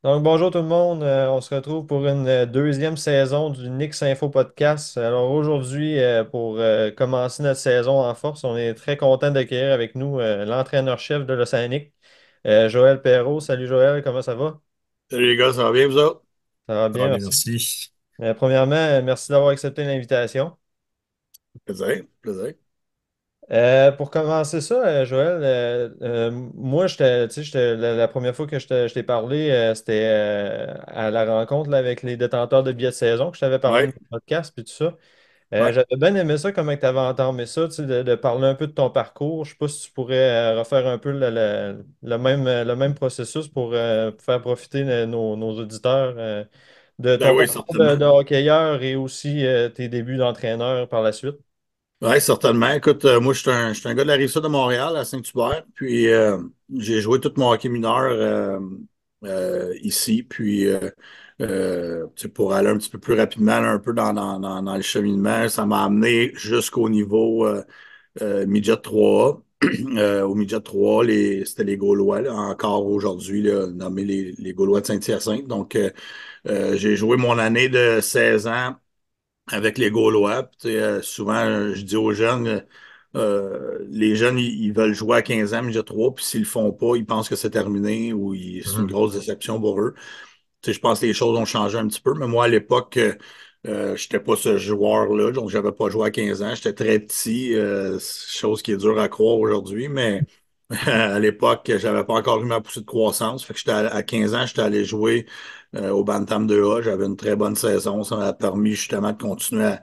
Donc, bonjour tout le monde. On se retrouve pour une deuxième saison du Nix Info Podcast. Alors, aujourd'hui, pour commencer notre saison en force, on est très content d'accueillir avec nous l'entraîneur-chef de l'Océanique, Joël Perrault. Salut Joël, comment ça va? Salut les gars, ça va bien vous autres? Ça va Ça va bien, bien, merci. merci. Premièrement, merci d'avoir accepté l'invitation. Plaisir, plaisir. Pour commencer ça, Joël, moi, tu sais, la première fois que je t'ai parlé, c'était à la rencontre là, avec les détenteurs de billets de saison que je t'avais parlé Oui, de mon podcast puis tout ça. ouais. J'avais bien aimé ça, comment tu avais entamé ça, tu sais, de parler un peu de ton parcours. Je sais pas si tu pourrais refaire un peu le même processus pour faire profiter nos auditeurs de Ben ton oui, parcours certainement. de hockeyeur et aussi tes débuts d'entraîneur par la suite. Oui, certainement. Écoute, moi, je suis un gars de la Rive-Sud de Montréal, à Saint-Hubert. Puis, j'ai joué tout mon hockey mineur ici. Puis, tu sais, pour aller un petit peu plus rapidement, là, un peu dans le cheminement, ça m'a amené jusqu'au niveau midget 3A. Au midget 3A, c'était les Gaulois, là, encore aujourd'hui, là, nommés les Gaulois de Saint-Hyacinthe. Donc, j'ai joué mon année de 16 ans avec les Gaulois. Puis, tu sais, souvent, je dis aux jeunes, les jeunes, ils veulent jouer à 15 ans, midget 3, puis s'ils le font pas, ils pensent que c'est terminé ou c'est une Mhm. grosse déception pour eux. Tu sais, je pense que les choses ont changé un petit peu, mais moi, à l'époque, je n'étais pas ce joueur-là, donc j'avais pas joué à 15 ans. J'étais très petit, chose qui est dure à croire aujourd'hui, mais à l'époque, j'avais pas encore eu ma poussée de croissance. Fait que à 15 ans, j'étais allé jouer au Bantam 2A. J'avais une très bonne saison. Ça m'a permis justement de continuer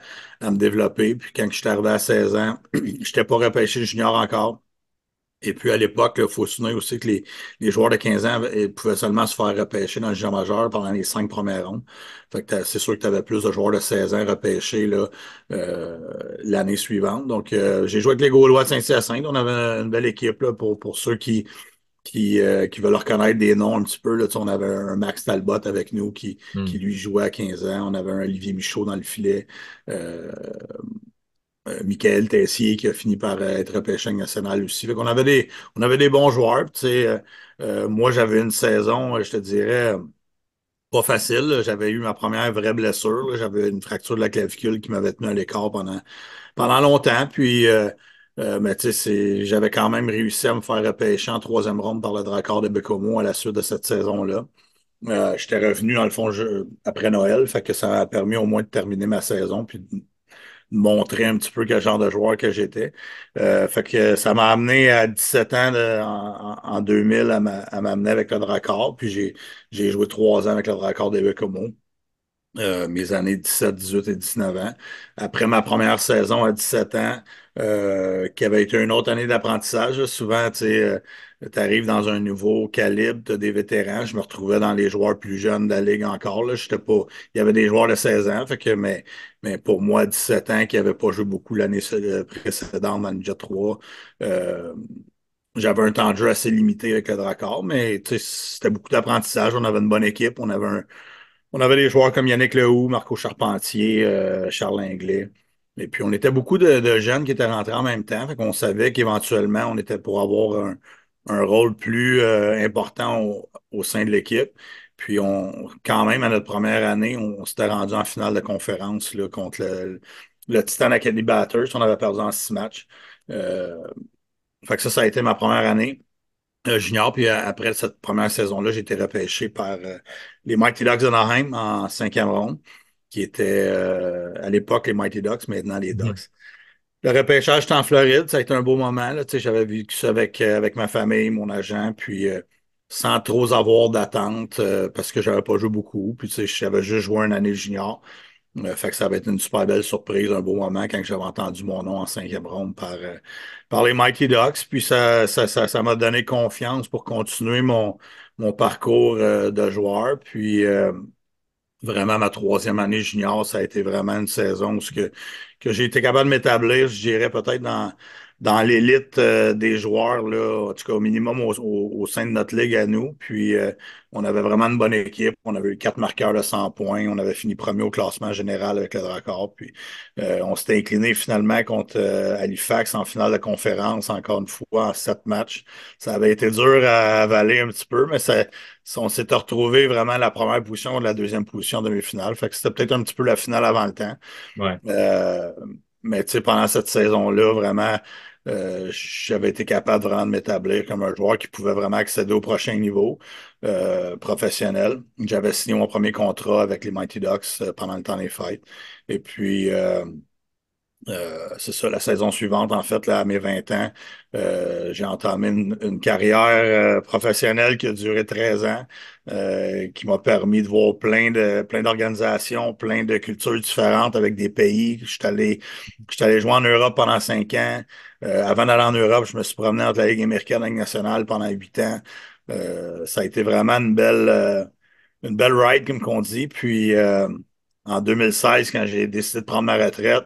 à me développer. Puis quand je suis arrivé à 16 ans, j'étais pas repêché junior encore. Et puis à l'époque, il faut se souvenir aussi que les joueurs de 15 ans pouvaient seulement se faire repêcher dans le junior majeur pendant les 5 premières rondes. Fait que c'est sûr que tu avais plus de joueurs de 16 ans repêchés là, l'année suivante. Donc, j'ai joué avec les Gaulois de Saint-Hyacinthe. On avait une belle équipe là, pour ceux qui veulent reconnaître des noms un petit peu. Là. Tu sais, on avait un Max Talbot avec nous qui Mhm. lui jouait à 15 ans. On avait un Olivier Michaud dans le filet. Euh, Michael Tessier qui a fini par être repêché national aussi. Fait qu'on on avait des bons joueurs. Puis, tu sais, moi, j'avais une saison, je te dirais, pas facile. Là. J'avais eu ma première vraie blessure. Là. J'avais une fracture de la clavicule qui m'avait tenu à l'écart pendant longtemps. Puis, mais tu sais, j'avais quand même réussi à me faire repêcher en troisième ronde par le Drakkar de Bécomo à la suite de cette saison-là. J'étais revenu, dans le fond, après Noël, fait que ça m'a permis au moins de terminer ma saison, puis montrer un petit peu quel genre de joueur que j'étais. Fait que ça m'a amené à 17 ans en 2000 à m'amener avec le Drakkar. Puis j'ai joué 3 ans avec le Drakkar de Bécomo. Mes années 17, 18 et 19 ans. Après ma première saison à 17 ans, qui avait été une autre année d'apprentissage, là, souvent, tu sais, tu arrives dans un nouveau calibre, tu as des vétérans. Je me retrouvais dans les joueurs plus jeunes de la ligue encore. Là. J'étais pas, il y avait des joueurs de 16 ans, fait que, mais pour moi, à 17 ans, qui n'avaient pas joué beaucoup l'année précédente dans le Jet 3, euh, j'avais un temps de jeu assez limité avec le Drakkar, mais tu sais, c'était beaucoup d'apprentissage. On avait une bonne équipe. On avait des joueurs comme Yannick Lehoux, Marco Charpentier, Charles Inglais. Et puis, on était beaucoup de jeunes qui étaient rentrés en même temps. Fait qu'on savait qu'éventuellement, on était pour avoir un rôle plus important au sein de l'équipe. Puis, quand même, à notre première année, on s'était rendu en finale de conférence là, contre le Titan Academy Batters. On avait perdu en 6 matchs. Euh, Fait que ça a été ma première année junior. Puis après cette première saison-là, j'ai été repêché par les Mighty Ducks d'Anaheim en cinquième ronde, qui étaient à l'époque les Mighty Ducks, maintenant les Mhm. Ducks. Le repêchage était en Floride, ça a été un beau moment. Là. Tu sais, j'avais vécu ça avec ma famille, mon agent, puis sans trop avoir d'attente parce que j'avais pas joué beaucoup. Puis tu sais, j'avais juste joué une année junior. Fait que ça va être une super belle surprise, un beau moment quand j'avais entendu mon nom en cinquième ronde par les Mighty Ducks. Puis ça m'a donné confiance pour continuer mon parcours de joueur. Puis vraiment, ma troisième année junior, ça a été vraiment une saison où que j'ai été capable de m'établir, je dirais peut-être dans l'élite des joueurs, là, en tout cas au minimum au sein de notre ligue à nous. Puis on avait vraiment une bonne équipe. On avait eu 4 marqueurs de 100 points. On avait fini premier au classement général avec le Dracor. Puis on s'était incliné finalement contre Halifax en finale de conférence, encore une fois, en 7 matchs. Ça avait été dur à avaler un petit peu, mais on s'était retrouvé vraiment à la première position ou la deuxième position en demi-finale. Fait que c'était peut-être un petit peu la finale avant le temps. Ouais. Euh, mais tu sais, pendant cette saison-là, vraiment, j'avais été capable vraiment de m'établir comme un joueur qui pouvait vraiment accéder au prochain niveau professionnel. J'avais signé mon premier contrat avec les Mighty Ducks pendant le temps des fêtes. Et puis, c'est ça, la saison suivante, en fait, là, à mes 20 ans, j'ai entamé une carrière professionnelle qui a duré 13 ans, qui m'a permis de voir plein d'organisations, plein de cultures différentes avec des pays. Je suis allé jouer en Europe pendant 5 ans. Avant d'aller en Europe, je me suis promené entre la Ligue américaine et la Ligue nationale pendant 8 ans. Ça a été vraiment une belle ride, comme qu'on dit. Puis en 2016, quand j'ai décidé de prendre ma retraite,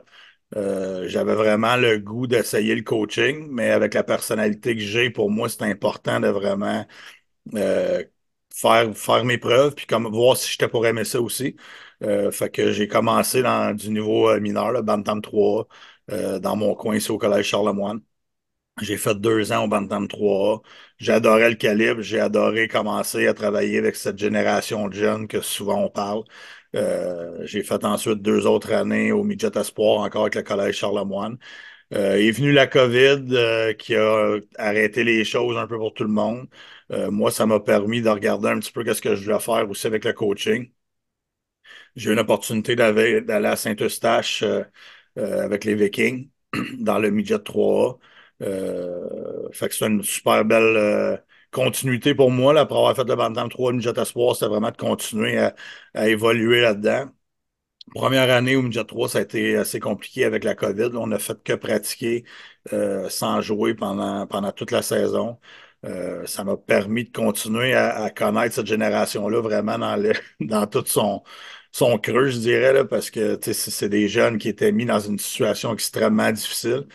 j'avais vraiment le goût d'essayer le coaching, mais avec la personnalité que j'ai, pour moi, c'est important de vraiment euh, faire mes preuves, puis comme voir si j'étais pour aimer ça aussi. Fait que j'ai commencé dans du niveau mineur, le Bantam 3, dans mon coin ici au Collège Charlemagne. J'ai fait 2 ans au Bantam 3A. J'adorais le calibre. J'ai adoré commencer à travailler avec cette génération de jeunes que souvent on parle. J'ai fait ensuite 2 autres années au Midget Espoir, encore avec le Collège Charlemagne. Est venue la COVID qui a arrêté les choses un peu pour tout le monde. Moi, ça m'a permis de regarder un petit peu qu'est-ce que je voulais faire aussi avec le coaching. J'ai eu une opportunité d'aller à Saint-Eustache avec les Vikings dans le midget 3A. Fait que c'est une super belle continuité pour moi. Là, après avoir fait le Bantam 3 midget espoir, c'était vraiment de continuer à évoluer là-dedans. Première année au midget 3, ça a été assez compliqué avec la COVID. On n'a fait que pratiquer sans jouer pendant toute la saison. Ça m'a permis de continuer à connaître cette génération-là vraiment dans tout son creux, je dirais, là, parce que tu sais, c'est des jeunes qui étaient mis dans une situation extrêmement difficile.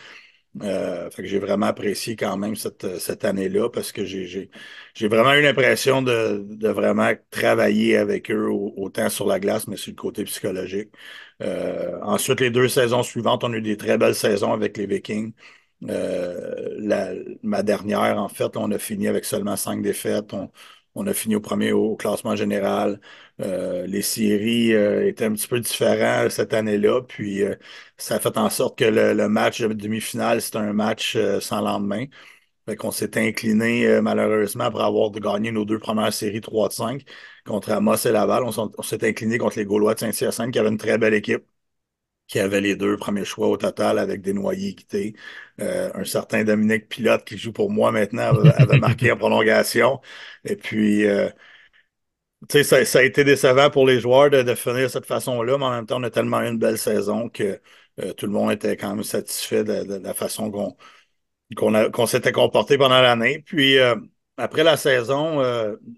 Fait que j'ai vraiment apprécié quand même cette année-là parce que j'ai vraiment eu l'impression de vraiment travailler avec eux autant sur la glace, mais sur le côté psychologique. Ensuite, les 2 saisons suivantes, on a eu des très belles saisons avec les Vikings. Ma dernière, en fait, on a fini avec seulement 5 défaites. On a fini au premier au classement général. Les séries étaient un petit peu différents cette année-là. Puis ça a fait en sorte que le match de demi-finale, c'était un match sans lendemain. Fait qu'on s'est incliné malheureusement après avoir gagné nos 2 premières séries 3-5 contre Amos et Laval. On s'est incliné contre les Gaulois de Saint-Hyacinthe qui avaient une très belle équipe, qui avait les 2 premiers choix au total avec des noyés quittés. Un certain Dominique Pilote qui joue pour moi maintenant avait marqué en prolongation. Et puis tu sais, ça a été décevant pour les joueurs de finir de cette façon-là, mais en même temps, on a tellement eu une belle saison que tout le monde était quand même satisfait de la façon qu'on s'était comporté pendant l'année. Puis après la saison,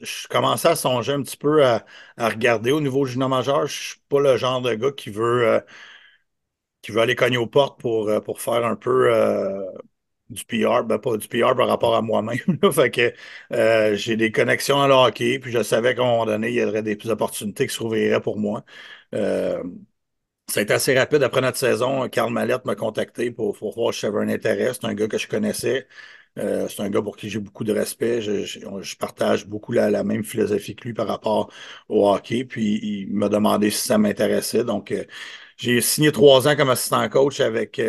je commençais à songer un petit peu à regarder au niveau junior majeur. Je suis pas le genre de gars qui veut aller cogner aux portes pour faire un peu du PR, ben pas du PR par rapport à moi-même. Là. Fait que j'ai des connexions à le hockey, puis je savais qu'à un moment donné, il y aurait des opportunités qui s'ouvriraient pour moi. Euh, Ça a été assez rapide après notre saison. Carl Mallette m'a contacté pour voir si j'avais un intérêt. C'est un gars que je connaissais. C'est un gars pour qui j'ai beaucoup de respect. Je partage beaucoup la même philosophie que lui par rapport au hockey. Puis il m'a demandé si ça m'intéressait. Donc, j'ai signé 3 ans comme assistant coach avec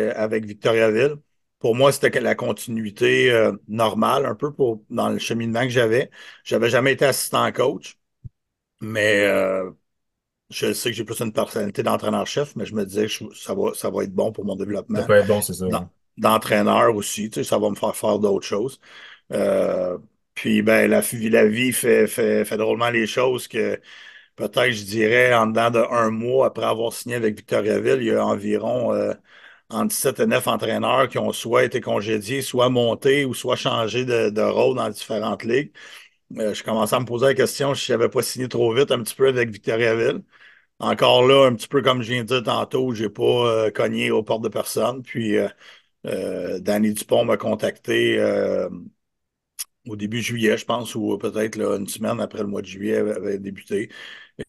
Victoriaville. Pour moi, c'était que la continuité normale, un peu dans le cheminement que j'avais. J'avais jamais été assistant coach, mais je sais que j'ai plus une personnalité d'entraîneur-chef, mais je me disais que ça va être bon pour mon Ça développement peut être bon, c'est ça. Ouais. d'entraîneur aussi. Tu sais, ça va me faire faire d'autres choses. Euh, Puis, ben, la vie fait drôlement les choses que peut-être, je dirais, en dedans de 1 mois après avoir signé avec Victoriaville, il y a environ entre 7 et 9 entraîneurs qui ont soit été congédiés, soit montés ou soit changé de rôle dans différentes ligues. Je commençais à me poser la question si je n'avais pas signé trop vite un petit peu avec Victoriaville. Encore là, un petit peu comme je viens de dire tantôt, j'ai pas cogné aux portes de personne. Puis Danny Dupont m'a contacté au début juillet, je pense, ou peut-être là, une semaine après le mois de juillet avait débuté.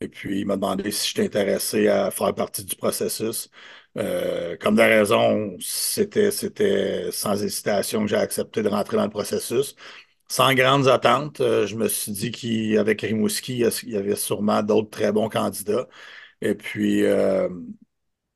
Et puis, il m'a demandé si j'étais intéressé à faire partie du processus. Comme de raison, c'était sans hésitation que j'ai accepté de rentrer dans le processus. Sans grandes attentes, je me suis dit qu'avec Rimouski, il y avait sûrement d'autres très bons candidats. Et puis,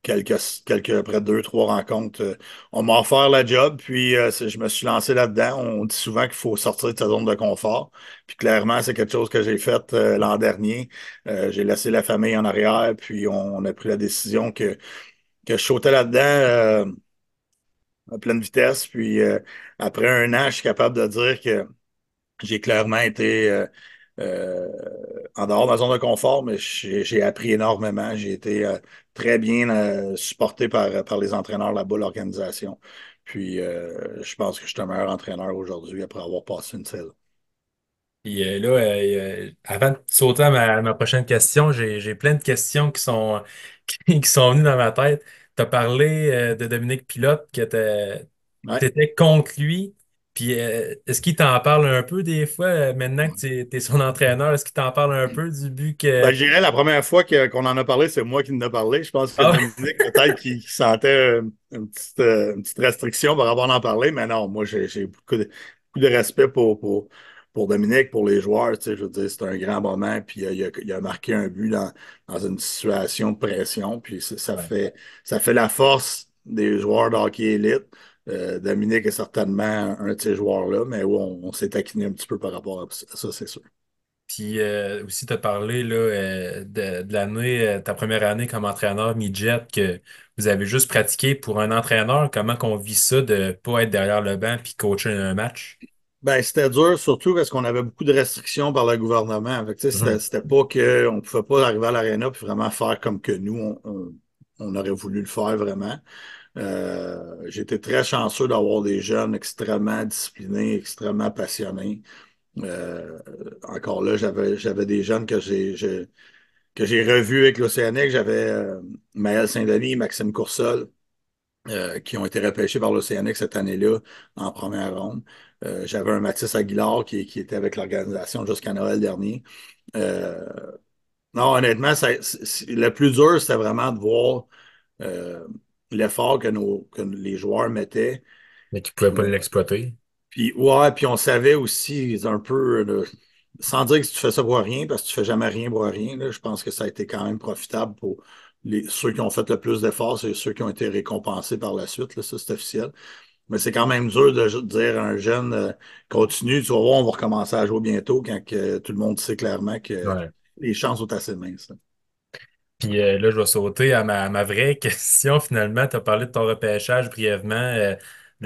après deux, trois rencontres, on m'a offert la job, puis je me suis lancé là-dedans. On dit souvent qu'il faut sortir de sa zone de confort. Puis clairement, c'est quelque chose que j'ai fait l'an dernier. J'ai laissé la famille en arrière, puis on a pris la décision que je sautais là-dedans à pleine vitesse. Puis après un an, je suis capable de dire que j'ai clairement été euh, en dehors de ma zone de confort, mais j'ai appris énormément. J'ai été très bien supporté par les entraîneurs là-bas, l'organisation. Puis je pense que je suis un meilleur entraîneur aujourd'hui après avoir passé une saison. Puis là, avant de sauter à ma prochaine question, j'ai plein de questions qui sont venues dans ma tête. Tu as parlé de Dominique Pilote, que Ouais. tu étais contre lui. Puis est-ce qu'il t'en parle un peu des fois, maintenant que tu es son entraîneur? Est-ce qu'il t'en parle un peu du but Ben, que. je dirais la première fois qu'on en a parlé, c'est moi qui en ai parlé. Je pense que Ah, Dominique, peut-être qu'il sentait une petite restriction par rapport à en parler, mais non, moi j'ai beaucoup de respect pour Dominique, pour les joueurs. Tu sais, je veux dire, c'est un grand moment, puis il a marqué un but dans une situation de pression, puis ouais. ça fait la force des joueurs de hockey élite. Dominique est certainement un de ces joueurs-là, mais où on s'est taquiné un petit peu par rapport à ça, c'est sûr. Puis aussi, tu as parlé là, de l'année, ta première année comme entraîneur midget, que vous avez juste pratiqué pour un entraîneur. Comment qu'on vit ça de pas être derrière le banc puis coacher un match? Ben, c'était dur, surtout parce qu'on avait beaucoup de restrictions par le gouvernement. Fait que, tu sais, Mhm. c'était pas qu'on ne pouvait pas arriver à l'aréna puis vraiment faire comme que nous, on aurait voulu le faire vraiment. J'étais très chanceux d'avoir des jeunes extrêmement disciplinés, extrêmement passionnés. Euh, Encore là, j'avais des jeunes que j'ai revus avec l'Océanique. J'avais Maël Saint-Denis, Maxime Coursol, qui ont été repêchés par l'Océanique cette année-là en première ronde. J'avais un Mathis Aguilar qui était avec l'organisation jusqu'à Noël dernier. Euh, non, honnêtement, le plus dur, c'était vraiment de voir euh, l'effort que les joueurs mettaient. Mais qui pouvait pas Puis, l'exploiter. ouais, puis on savait aussi un peu, sans dire que tu fais ça pour rien, parce que tu fais jamais rien pour rien, là, je pense que ça a été quand même profitable pour ceux qui ont fait le plus d'efforts, c'est ceux qui ont été récompensés par la suite, là, ça c'est officiel. Mais c'est quand même dur de dire à un jeune, continue, tu vas voir, on va recommencer à jouer bientôt quand que tout le monde sait clairement que Ouais. les chances sont assez minces, là. Puis là, je vais sauter à ma vraie question finalement. Tu as parlé de ton repêchage brièvement, de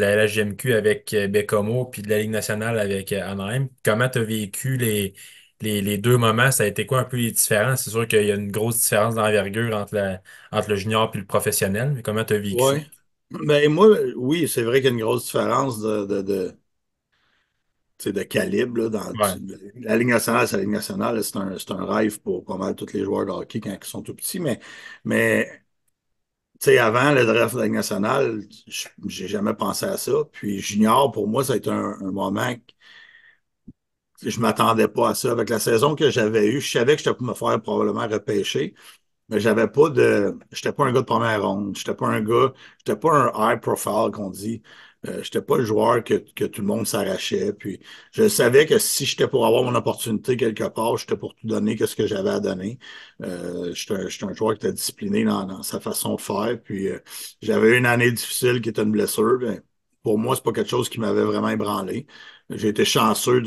la LHJMQ avec Bécomo, puis de la Ligue nationale avec Anaheim. Comment tu as vécu les deux moments? Ça a été quoi un peu les différences? C'est sûr qu'il y a une grosse différence d'envergure entre le junior et le professionnel, mais comment tu as vécu ça? Ouais. Ben moi, oui, c'est vrai qu'il y a une grosse différence tu sais, de calibre là, Ouais. la Ligue nationale, c'est la Ligue nationale, c'est un rêve pour pas mal tous les joueurs de hockey quand ils sont tout petits, mais tu sais, avant le draft de la Ligue nationale, j'ai jamais pensé à ça. Puis junior, pour moi, ça a été un moment que je m'attendais pas à ça. Avec la saison que j'avais eue, je savais que j'étais pour me faire probablement repêcher. Mais j'avais pas de. J'étais pas un gars de première ronde. J'étais pas un high profile qu'on dit. J'étais pas le joueur que tout le monde s'arrachait. Puis je savais que si j'étais pour avoir mon opportunité quelque part, j'étais pour tout donner que ce que j'avais à donner. J'étais un joueur qui était discipliné dans sa façon de faire. Puis j'avais eu une année difficile qui était une blessure. Ben, pour moi, c'est pas quelque chose qui m'avait vraiment ébranlé. J'ai été chanceux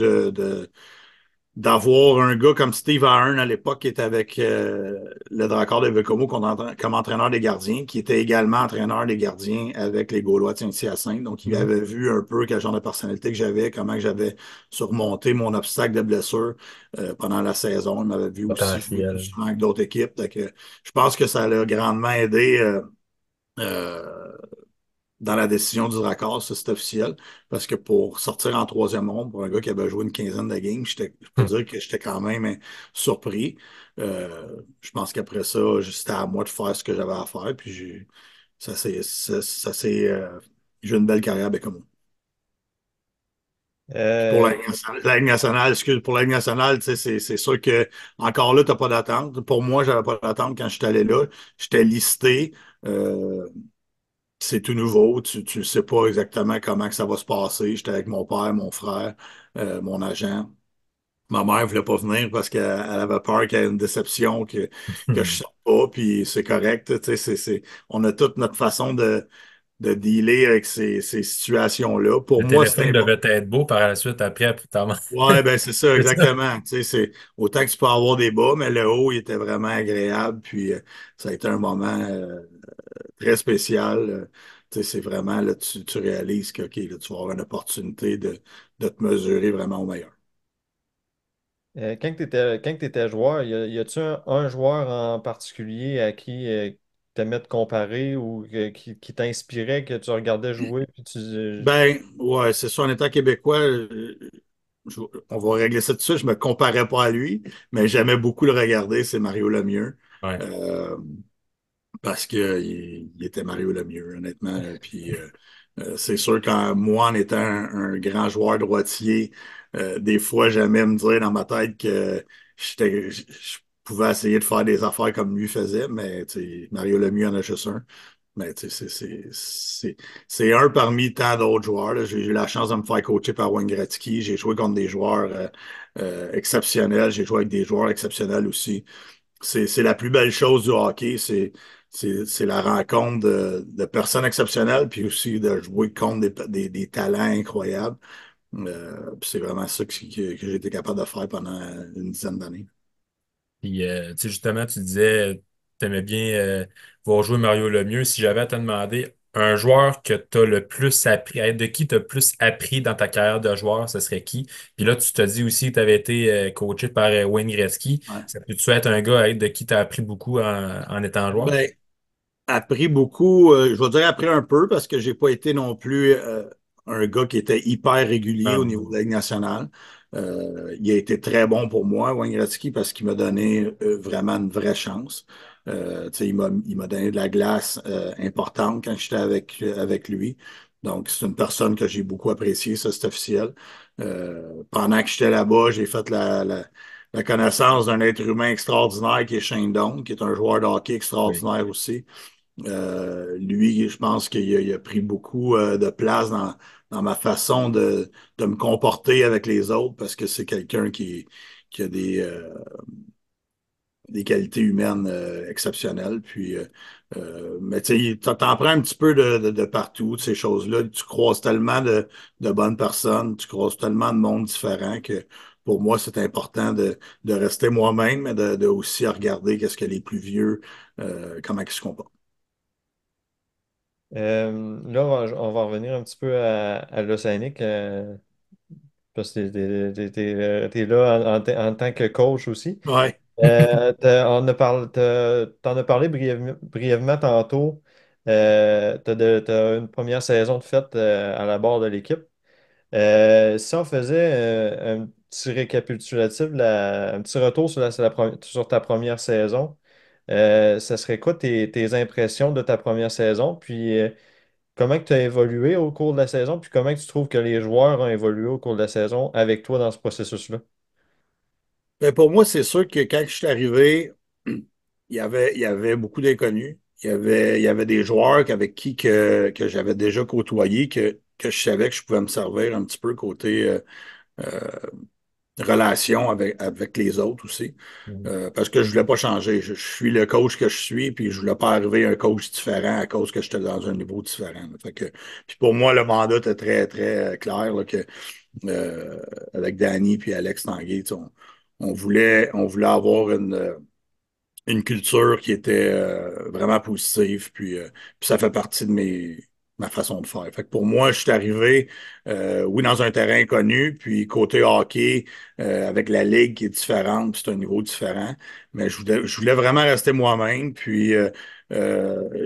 d'avoir un gars comme Steve Ahern à l'époque qui était avec le Dracard de Vekoma comme entraîneur des gardiens, qui était également entraîneur des gardiens avec les Gaulois de Saint-Hyacinthe. Donc, il Mhm. avait vu un peu quel genre de personnalité que j'avais, comment que j'avais surmonté mon obstacle de blessure pendant la saison. Il m'avait vu aussi jouer plus Potentiel. souvent avec d'autres équipes. Donc, je pense que ça l'a grandement aidé. Euh, dans la décision du raccord, ça c'est officiel, parce que pour sortir en troisième ronde, pour un gars qui avait joué une quinzaine de games, je peux Hum. dire que j'étais quand même surpris. Je pense qu'après ça, c'était à moi de faire ce que j'avais à faire, puis ça s'est j'ai une belle carrière avec moi. Puis pour Euh, la Ligue nationale, excuse, pour la Ligue nationale, tu sais, c'est sûr que encore là, tu n'as pas d'attente. Pour moi, j'avais pas d'attente quand j'étais allé là. J'étais listé. Euh, c'est tout nouveau. Tu ne sais pas exactement comment que ça va se passer. J'étais avec mon père, mon frère, mon agent. Ma mère ne voulait pas venir parce qu'elle avait peur qu'il y ait une déception, que je ne sorte pas, puis c'est correct. Tu sais, on a toute notre façon de dealer avec ces situations-là. Pour Le moi, c'était téléfilm important. devait être beau par la suite, après, plus tard. Ouais, ben c'est ça, C'est ça. exactement. Tu sais, autant que tu peux avoir des bas, mais le haut, il était vraiment agréable. Puis ça a été un moment très spécial. Tu sais, c'est vraiment, là, tu réalises que, OK, là, tu vas avoir une opportunité de te mesurer vraiment au meilleur. quand tu étais joueur, y a-tu un joueur en particulier à qui t'aimais te comparer ou qui t'inspirait, que tu regardais jouer, puis Ben, ouais, c'est ça, en étant québécois, on va régler ça tout de suite. Je me comparais pas à lui, mais j'aimais beaucoup le regarder, c'est Mario Lemieux. Ouais. Euh, Parce que il était Mario Lemieux, honnêtement. Puis c'est sûr que moi, en étant un grand joueur droitier, des fois, j'aimais me dire dans ma tête que je pouvais essayer de faire des affaires comme lui faisait, mais tu sais, Mario Lemieux en a juste un. Mais tu sais, c'est un parmi tant d'autres joueurs, là. J'ai eu la chance de me faire coacher par Wayne Gretzky. J'ai joué contre des joueurs exceptionnels. J'ai joué avec des joueurs exceptionnels aussi. C'est la plus belle chose du hockey, c'est la rencontre de personnes exceptionnelles, puis aussi de jouer contre des talents incroyables. Puis c'est vraiment ça que j'ai été capable de faire pendant une dizaine d'années. Puis, tu sais, justement, tu disais, t'aimais bien voir jouer Mario Lemieux. Si j'avais à te demander un joueur que tu as le plus appris, de qui tu as plus appris dans ta carrière de joueur, ce serait qui? Puis là, tu te dis aussi que tu avais été coaché par Wayne Gretzky. Ouais. Ça peut-tu être un gars de qui tu as appris beaucoup en étant joueur? Ben, appris beaucoup, je vais dire appris un peu parce que j'ai pas été non plus un gars qui était hyper régulier Ah, au niveau de la Ligue nationale. Il a été très bon pour moi, Wayne Gretzky, parce qu'il m'a donné vraiment une vraie chance. Tu sais, il m'a donné de la glace importante quand j'étais avec lui. Donc, c'est une personne que j'ai beaucoup appréciée, ça c'est officiel. Pendant que j'étais là-bas, j'ai fait la connaissance d'un être humain extraordinaire qui est Shane Doan, qui est un joueur de hockey oui. extraordinaire aussi. Lui, je pense qu'il a pris beaucoup de place dans ma façon de me comporter avec les autres parce que c'est quelqu'un qui a des qualités humaines exceptionnelles. Puis, mais tu sais, t'en prends un petit peu de partout, de ces choses-là. Tu croises tellement de bonnes personnes, tu croises tellement de monde différent que pour moi, c'est important de rester moi-même, mais de aussi regarder qu'est-ce que les plus vieux, comment ils se comportent. là, on va revenir un petit peu à l'Océanique, parce que t'es là en tant que coach aussi. Ouais. T'en as parlé brièvement tantôt. T'as une première saison de fête à la barre de l'équipe. Si on faisait un petit récapitulatif, un petit retour sur ta première saison, ça serait quoi tes impressions de ta première saison? Puis comment tu as évolué au cours de la saison? Puis comment tu trouves que les joueurs ont évolué au cours de la saison avec toi dans ce processus-là? Ben, pour moi, c'est sûr que quand je suis arrivé, il y avait beaucoup d'inconnus. Il y avait des joueurs avec qui que j'avais déjà côtoyé, que je savais que je pouvais me servir un petit peu côté euh, relation avec les autres aussi. Mhm. Parce que je voulais pas changer. Je suis le coach que je suis, puis je voulais pas arriver à un coach différent à cause que j'étais dans un niveau différent, là. Fait que, puis pour moi, le mandat était très, très clair, là, que euh, avec Danny puis Alex Tanguay, tu sais, on voulait avoir une culture qui était vraiment positive, puis ça fait partie de ma façon de faire. Fait que pour moi, je suis arrivé, oui, dans un terrain connu, puis côté hockey, avec la ligue qui est différente, puis c'est un niveau différent, mais je voulais vraiment rester moi-même, puis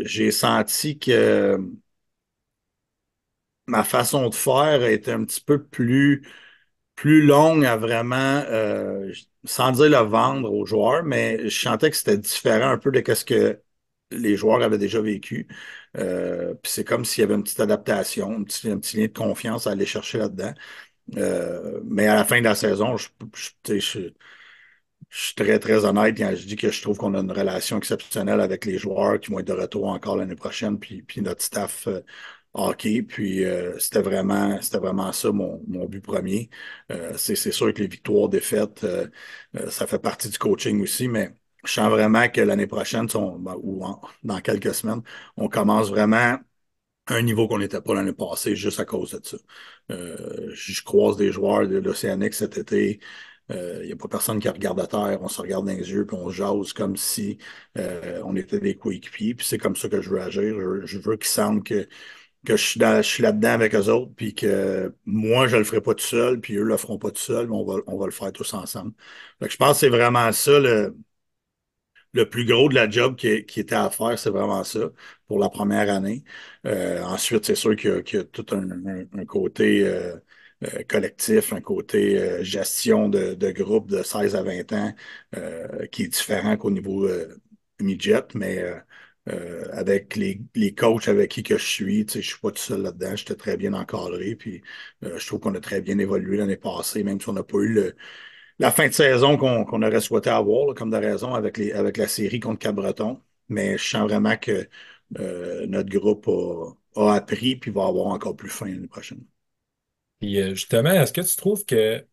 j'ai senti que ma façon de faire était un petit peu plus longue à vraiment, sans dire le vendre aux joueurs, mais je sentais que c'était différent un peu de qu'est-ce que les joueurs avaient déjà vécu. Puis c'est comme s'il y avait une petite adaptation, un petit lien de confiance à aller chercher là-dedans. Mais à la fin de la saison, tu sais, je suis très, très honnête quand je dis que je trouve qu'on a une relation exceptionnelle avec les joueurs qui vont être de retour encore l'année prochaine, puis notre staff hockey. Puis c'était vraiment ça mon but premier. C'est sûr que les victoires, défaites, ça fait partie du coaching aussi, mais je sens vraiment que l'année prochaine, dans quelques semaines, on commence vraiment à un niveau qu'on n'était pas l'année passée juste à cause de ça. Je croise des joueurs de l'Océanique cet été. Il n'y a pas personne qui regarde à terre. On se regarde dans les yeux puis on jase comme si on était des coéquipiers. Puis c'est comme ça que je veux agir. Je veux qu'ils sentent que je suis là-dedans avec eux autres, puis que moi, je le ferai pas tout seul, puis eux le feront pas tout seul, mais on va le faire tous ensemble. Fait que je pense que c'est vraiment ça le plus gros de la job qui était à faire, c'est vraiment ça pour la première année. Ensuite, c'est sûr qu'il y a tout un côté collectif, un côté gestion de groupe de 16 à 20 ans qui est différent qu'au niveau midget, mais avec les coachs avec qui que je suis, tu sais, je suis pas tout seul là-dedans, j'étais très bien encadré, puis je trouve qu'on a très bien évolué l'année passée, même si on n'a pas eu la fin de saison qu'on aurait souhaité avoir, là, comme de raison, avec la série contre Cap-Breton. Mais je sens vraiment que notre groupe a appris puis va avoir encore plus faim l'année prochaine. Puis justement, est-ce que tu trouves que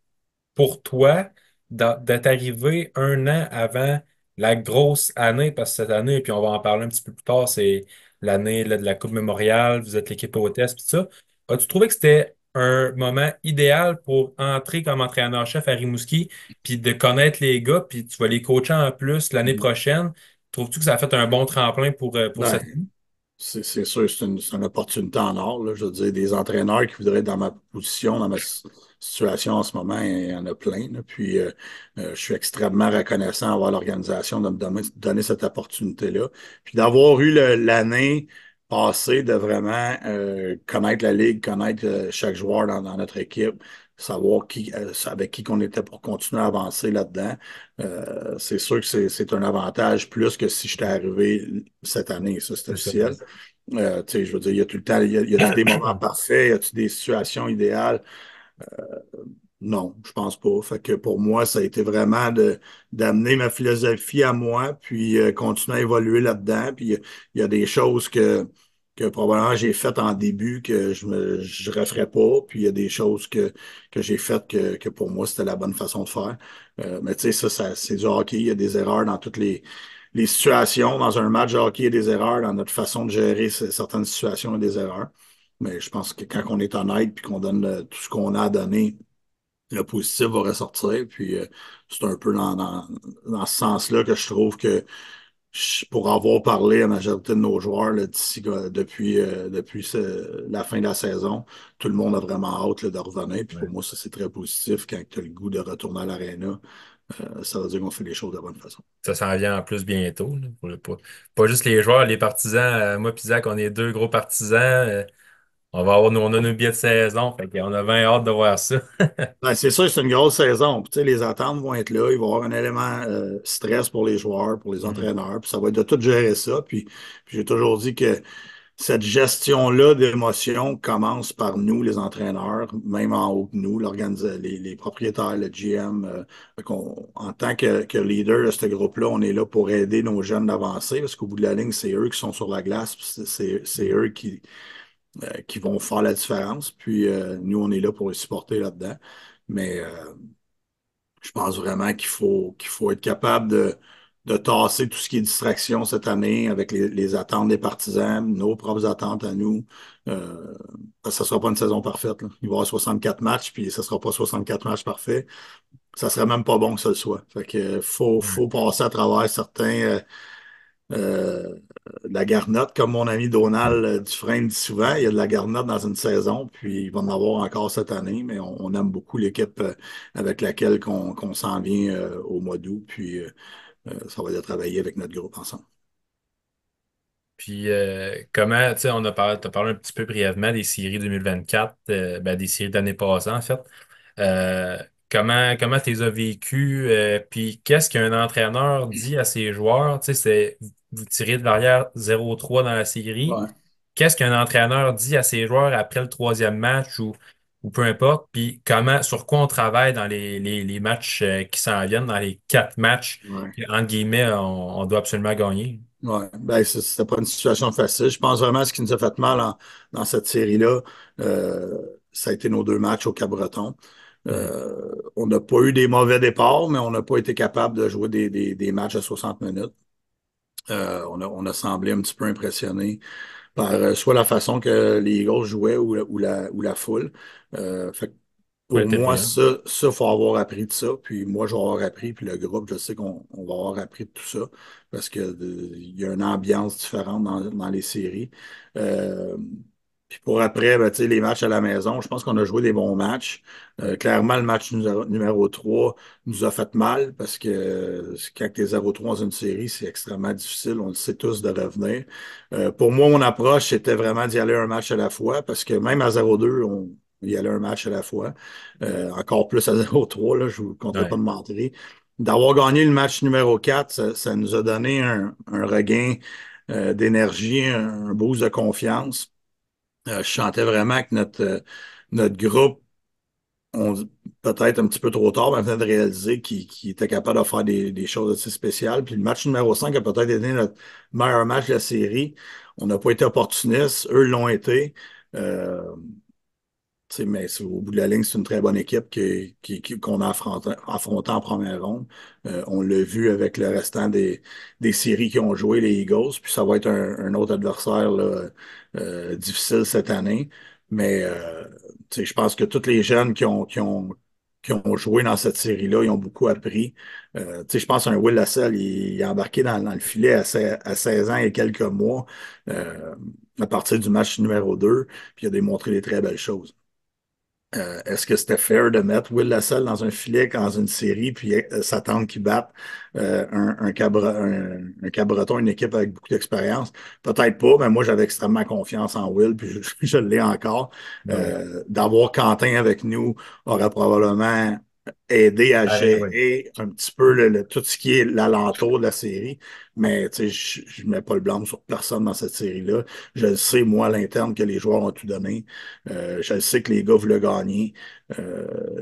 pour toi, d'être arrivé un an avant la grosse année, parce que cette année, puis on va en parler un petit peu plus tard, c'est l'année là, de la Coupe Mémoriale, vous êtes l'équipe hôtesse, puis tout ça. As-tu trouvé que c'était un moment idéal pour entrer comme entraîneur-chef à Rimouski, puis de connaître les gars, puis tu vas les coacher en plus l'année Mhm. prochaine? Trouves-tu que ça a fait un bon tremplin pour Ben, cette année? c'est sûr, c'est une opportunité en or, là. Je veux dire, des entraîneurs qui voudraient être dans ma position, dans ma situation en ce moment, il y en a plein, là. Puis, je suis extrêmement reconnaissant envers l'organisation de me donner cette opportunité-là. Puis d'avoir eu l'année passée de vraiment connaître la ligue, connaître chaque joueur dans notre équipe, savoir avec qui qu'on était pour continuer à avancer là-dedans. C'est sûr que c'est un avantage plus que si j'étais arrivé cette année, ça c'est C'est ça. officiel. Tu sais, je veux dire, il y a tout le temps, il y a-tu des moments parfaits, y a-tu des situations idéales? Non, je pense pas. Fait que pour moi, ça a été vraiment d'amener ma philosophie à moi, puis continuer à évoluer là-dedans. Puis il y a des choses que probablement j'ai faites en début que je referais pas. Puis il y a des choses que j'ai faites que pour moi, c'était la bonne façon de faire. Mais tu sais, c'est du hockey. Il y a des erreurs dans toutes les situations. Dans un match de hockey, il y a des erreurs. Dans notre façon de gérer certaines situations, il y a des erreurs. Mais je pense que quand on est honnête puis qu'on donne tout ce qu'on a à donner, le positif va ressortir. Puis c'est un peu dans ce sens-là que je trouve que pour avoir parlé à la majorité de nos joueurs là, depuis la fin de la saison, tout le monde a vraiment hâte là, de revenir. Puis pour Ouais. moi, ça, c'est très positif quand tu as le goût de retourner à l'aréna. Ça veut dire qu'on fait les choses de la bonne façon. Ça s'en vient en plus bientôt, là, pas juste les joueurs, les partisans. Moi puis Zach, on est deux gros partisans. On a nos billets de saison. Fait qu'on a bien hâte de voir ça. Ben, c'est sûr, c'est une grosse saison. Puis, tu sais, les attentes vont être là. Il va y avoir un élément stress pour les joueurs, pour les Mhm. entraîneurs. Puis ça va être de tout gérer ça. Puis j'ai toujours dit que cette gestion-là d'émotions commence par nous, les entraîneurs, même en haut de nous, les propriétaires, le GM. En tant que leader de ce groupe-là, on est là pour aider nos jeunes d'avancer parce qu'au bout de la ligne, c'est eux qui sont sur la glace. Puis c'est eux qui vont faire la différence. Puis nous, on est là pour les supporter là-dedans. Mais je pense vraiment qu'il faut être capable de tasser tout ce qui est distraction cette année avec les attentes des partisans, nos propres attentes à nous. Euh, Parce que ça ne sera pas une saison parfaite, là. Il va y avoir 64 matchs, puis ça ne sera pas 64 matchs parfaits. Ça serait même pas bon que ça le soit. Fait que Ouais. faut passer à travers euh, de la garnotte, comme mon ami Donald Dufresne dit souvent, il y a de la garnotte dans une saison, puis il va en avoir encore cette année, mais on aime beaucoup l'équipe avec laquelle qu'on s'en vient au mois d'août, puis ça va être de travailler avec notre groupe ensemble. Puis comment, tu sais, t'as parlé un petit peu brièvement des séries 2024, ben, des séries d'année passée en fait. Euh, comment tu les as vécues? Puis qu'est-ce qu'un entraîneur dit à ses joueurs? Tu sais, vous tirez de l'arrière 0-3 dans la série. Ouais, Qu'est-ce qu'un entraîneur dit à ses joueurs après le troisième match ou peu importe, puis sur quoi on travaille dans les matchs qui s'en viennent, dans les 4 matchs ouais. que, entre guillemets, on doit absolument gagner. Ouais, ben, c'était pas une situation facile. Je pense vraiment que ce qui nous a fait mal dans cette série-là, ça a été nos deux matchs au Cap-Breton. Mhm. On n'a pas eu des mauvais départs, mais on n'a pas été capable de jouer des matchs à 60 minutes. On a semblé un petit peu impressionné par soit la façon que les Eagles jouaient ou la foule. Fait que Faut pour être moi, brillant. ça, faut avoir appris de ça. Puis moi, je vais avoir appris, puis le groupe, je sais qu'on va avoir appris de tout ça parce que il y a une ambiance différente dans les séries. Euh, Puis pour après, ben, tu sais, les matchs à la maison, je pense qu'on a joué des bons matchs. Clairement, le match numéro 3 nous a fait mal parce que quand tu es 0-3 dans une série, c'est extrêmement difficile. On le sait tous de revenir. Pour moi, mon approche, c'était vraiment d'y aller un match à la fois parce que même à 0-2, on y allait un match à la fois. Encore plus à 0-3, là, je ne vous compterai pas Ouais. de mentir. D'avoir gagné le match numéro 4, ça nous a donné un regain d'énergie, un boost de confiance. Je sentais vraiment que notre groupe, on, peut-être un petit peu trop tard, mais venait de réaliser qu'il était capable de faire des choses assez spéciales. Puis le match numéro 5 a peut-être été notre meilleur match de la série. On n'a pas été opportunistes, eux l'ont été. Euh, mais au bout de la ligne, c'est une très bonne équipe qu'on a affronté en première ronde. On l'a vu avec le restant des séries qui ont joué, les Eagles. Puis ça va être un autre adversaire là, difficile cette année. Mais je pense que tous les jeunes qui ont joué dans cette série-là, ils ont beaucoup appris. Je pense à un Will Lassell, il est embarqué dans le filet à 16 ans et quelques mois à partir du match numéro 2, puis il a démontré des très belles choses. Est-ce que c'était fair de mettre Will Lassalle dans un filet dans une série puis s'attendre qu'il batte un Cabreton, une équipe avec beaucoup d'expérience? Peut-être pas, mais moi j'avais extrêmement confiance en Will, puis je l'ai encore. Ouais. D'avoir Quentin avec nous aurait probablement aidé à Pareil, oui. gérer un petit peu tout ce qui est l'alentour de la série. Mais je ne mets pas le blâme sur personne dans cette série-là. Je le sais, moi, à l'interne, que les joueurs ont tout donné. Je sais que les gars voulaient gagner.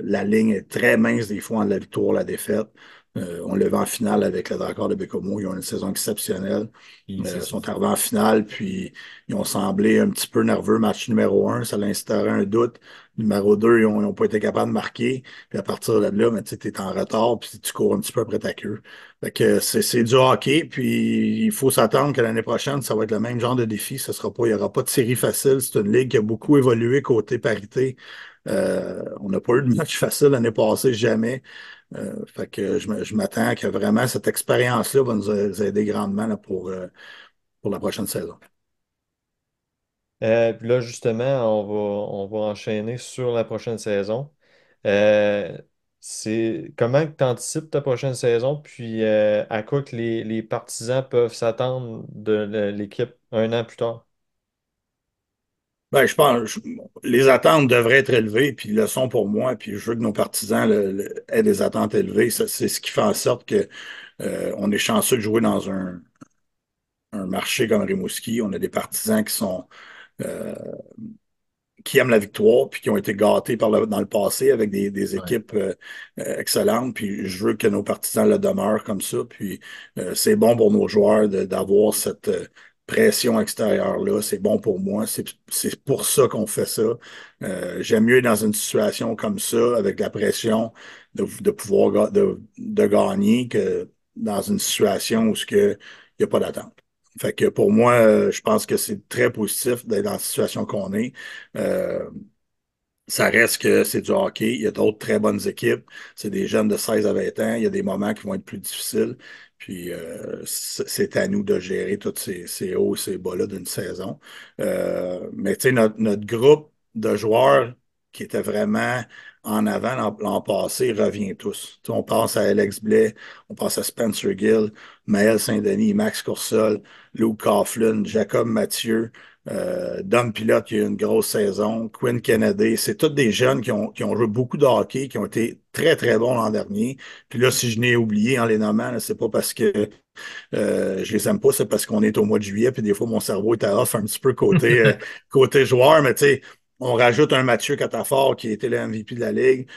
La ligne est très mince des fois entre la victoire et la défaite. On le va en finale avec le Drakkar de Bécomo. Ils ont une saison exceptionnelle. Puis c'est Ils ça. sont arrivés en finale, puis ils ont semblé un petit peu nerveux. Match numéro 1, ça a instauré un doute. Numéro 2, ils n'ont pas été capables de marquer. Puis à partir de là, ben, tu es en retard, puis tu cours un petit peu après ta queue. Fait que c'est du hockey, puis il faut s'attendre que l'année prochaine, ça va être le même genre de défi. Il n'y aura pas de série facile. C'est une ligue qui a beaucoup évolué côté parité. On n'a pas eu de match facile l'année passée, jamais. Fait que je m'attends que vraiment cette expérience-là va nous aider grandement là, pour la prochaine saison. Puis là, justement, on va enchaîner sur la prochaine saison. Euh, c'est comment tu anticipes ta prochaine saison, puis à quoi que les partisans peuvent s'attendre de l'équipe un an plus tard? Ben, je pense les attentes devraient être élevées, puis le sont pour moi, puis je veux que nos partisans aient des attentes élevées. C'est ce qui fait en sorte que on est chanceux de jouer dans un marché comme Rimouski. On a des partisans euh, qui aiment la victoire, puis qui ont été gâtés dans le passé avec des Ouais. équipes excellentes. Puis je veux que nos partisans le demeurent comme ça. Puis c'est bon pour nos joueurs d'avoir cette pression extérieure-là. C'est bon pour moi. C'est pour ça qu'on fait ça. J'aime mieux être dans une situation comme ça, avec la pression de pouvoir de gagner, que dans une situation où il n'y a pas d'attente. Fait que pour moi, je pense que c'est très positif d'être dans la situation qu'on est. Euh, Ça reste que c'est du hockey. Il y a d'autres très bonnes équipes. C'est des jeunes de 16 à 20 ans. Il y a des moments qui vont être plus difficiles. Puis c'est à nous de gérer tous ces hauts et ces bas-là d'une saison. Mais tu sais, notre groupe de joueurs qui était vraiment en avant l'an passé revient tous. Tu sais, on pense à Alex Blais, on pense à Spencer Gill, Maël Saint-Denis, Max Coursol, Luke Coughlin, Jacob Mathieu. Dom Pilote qui a eu une grosse saison, Quinn Kennedy, c'est tous des jeunes qui ont joué beaucoup de hockey, qui ont été très, très bons l'an dernier. Puis là, si je n'ai oublié en les nommant, là, c'est pas parce que Je les aime pas, c'est parce qu'on est au mois de juillet, puis des fois, mon cerveau est à off un petit peu côté joueur, mais tu sais, on rajoute un Mathieu Catafort qui a été le MVP de la Ligue.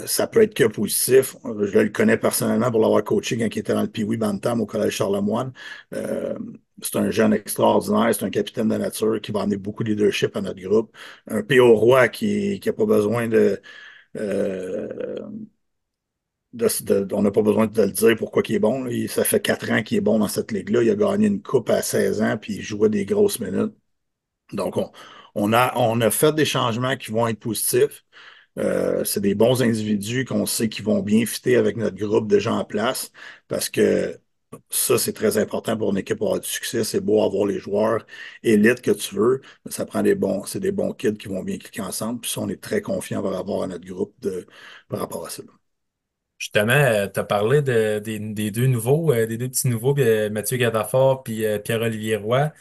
Ça peut être que positif. Je le connais personnellement pour l'avoir coaché quand il était dans le Pee-Wee Bantam au Collège Charlemagne. Euh, c'est un jeune extraordinaire, c'est un capitaine de nature qui va amener beaucoup de leadership à notre groupe. Un P.O. Roy qui a pas besoin euh, on n'a pas besoin de le dire pourquoi il est bon. Ça fait 4 ans qu'il est bon dans cette ligue-là. Il a gagné une coupe à 16 ans, puis il jouait des grosses minutes. Donc, on a fait des changements qui vont être positifs. C'est des bons individus qu'on sait qui vont bien fitter avec notre groupe de gens en place parce que ça, c'est très important pour une équipe pour avoir du succès. C'est beau avoir les joueurs élites que tu veux, mais ça prend c'est des bons kids qui vont bien cliquer ensemble. Puis ça, on est très confiant par rapport à notre groupe par rapport à ça. Justement, tu as parlé des deux nouveaux, des deux petits nouveaux, Mathieu Gadafort puis Pierre-Olivier Roy.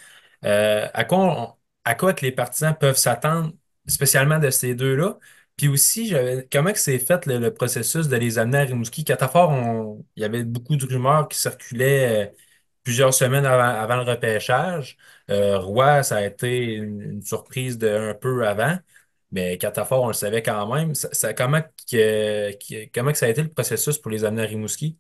À quoi à quoi que les partisans peuvent s'attendre, spécialement de ces deux-là? Puis aussi, comment que c'est fait le processus de les amener à Rimouski? Catafort, il y avait beaucoup de rumeurs qui circulaient plusieurs semaines avant le repêchage. Roy, ça a été une surprise de un peu avant. Mais Catafort, on le savait quand même. Comment que ça a été le processus pour les amener à Rimouski?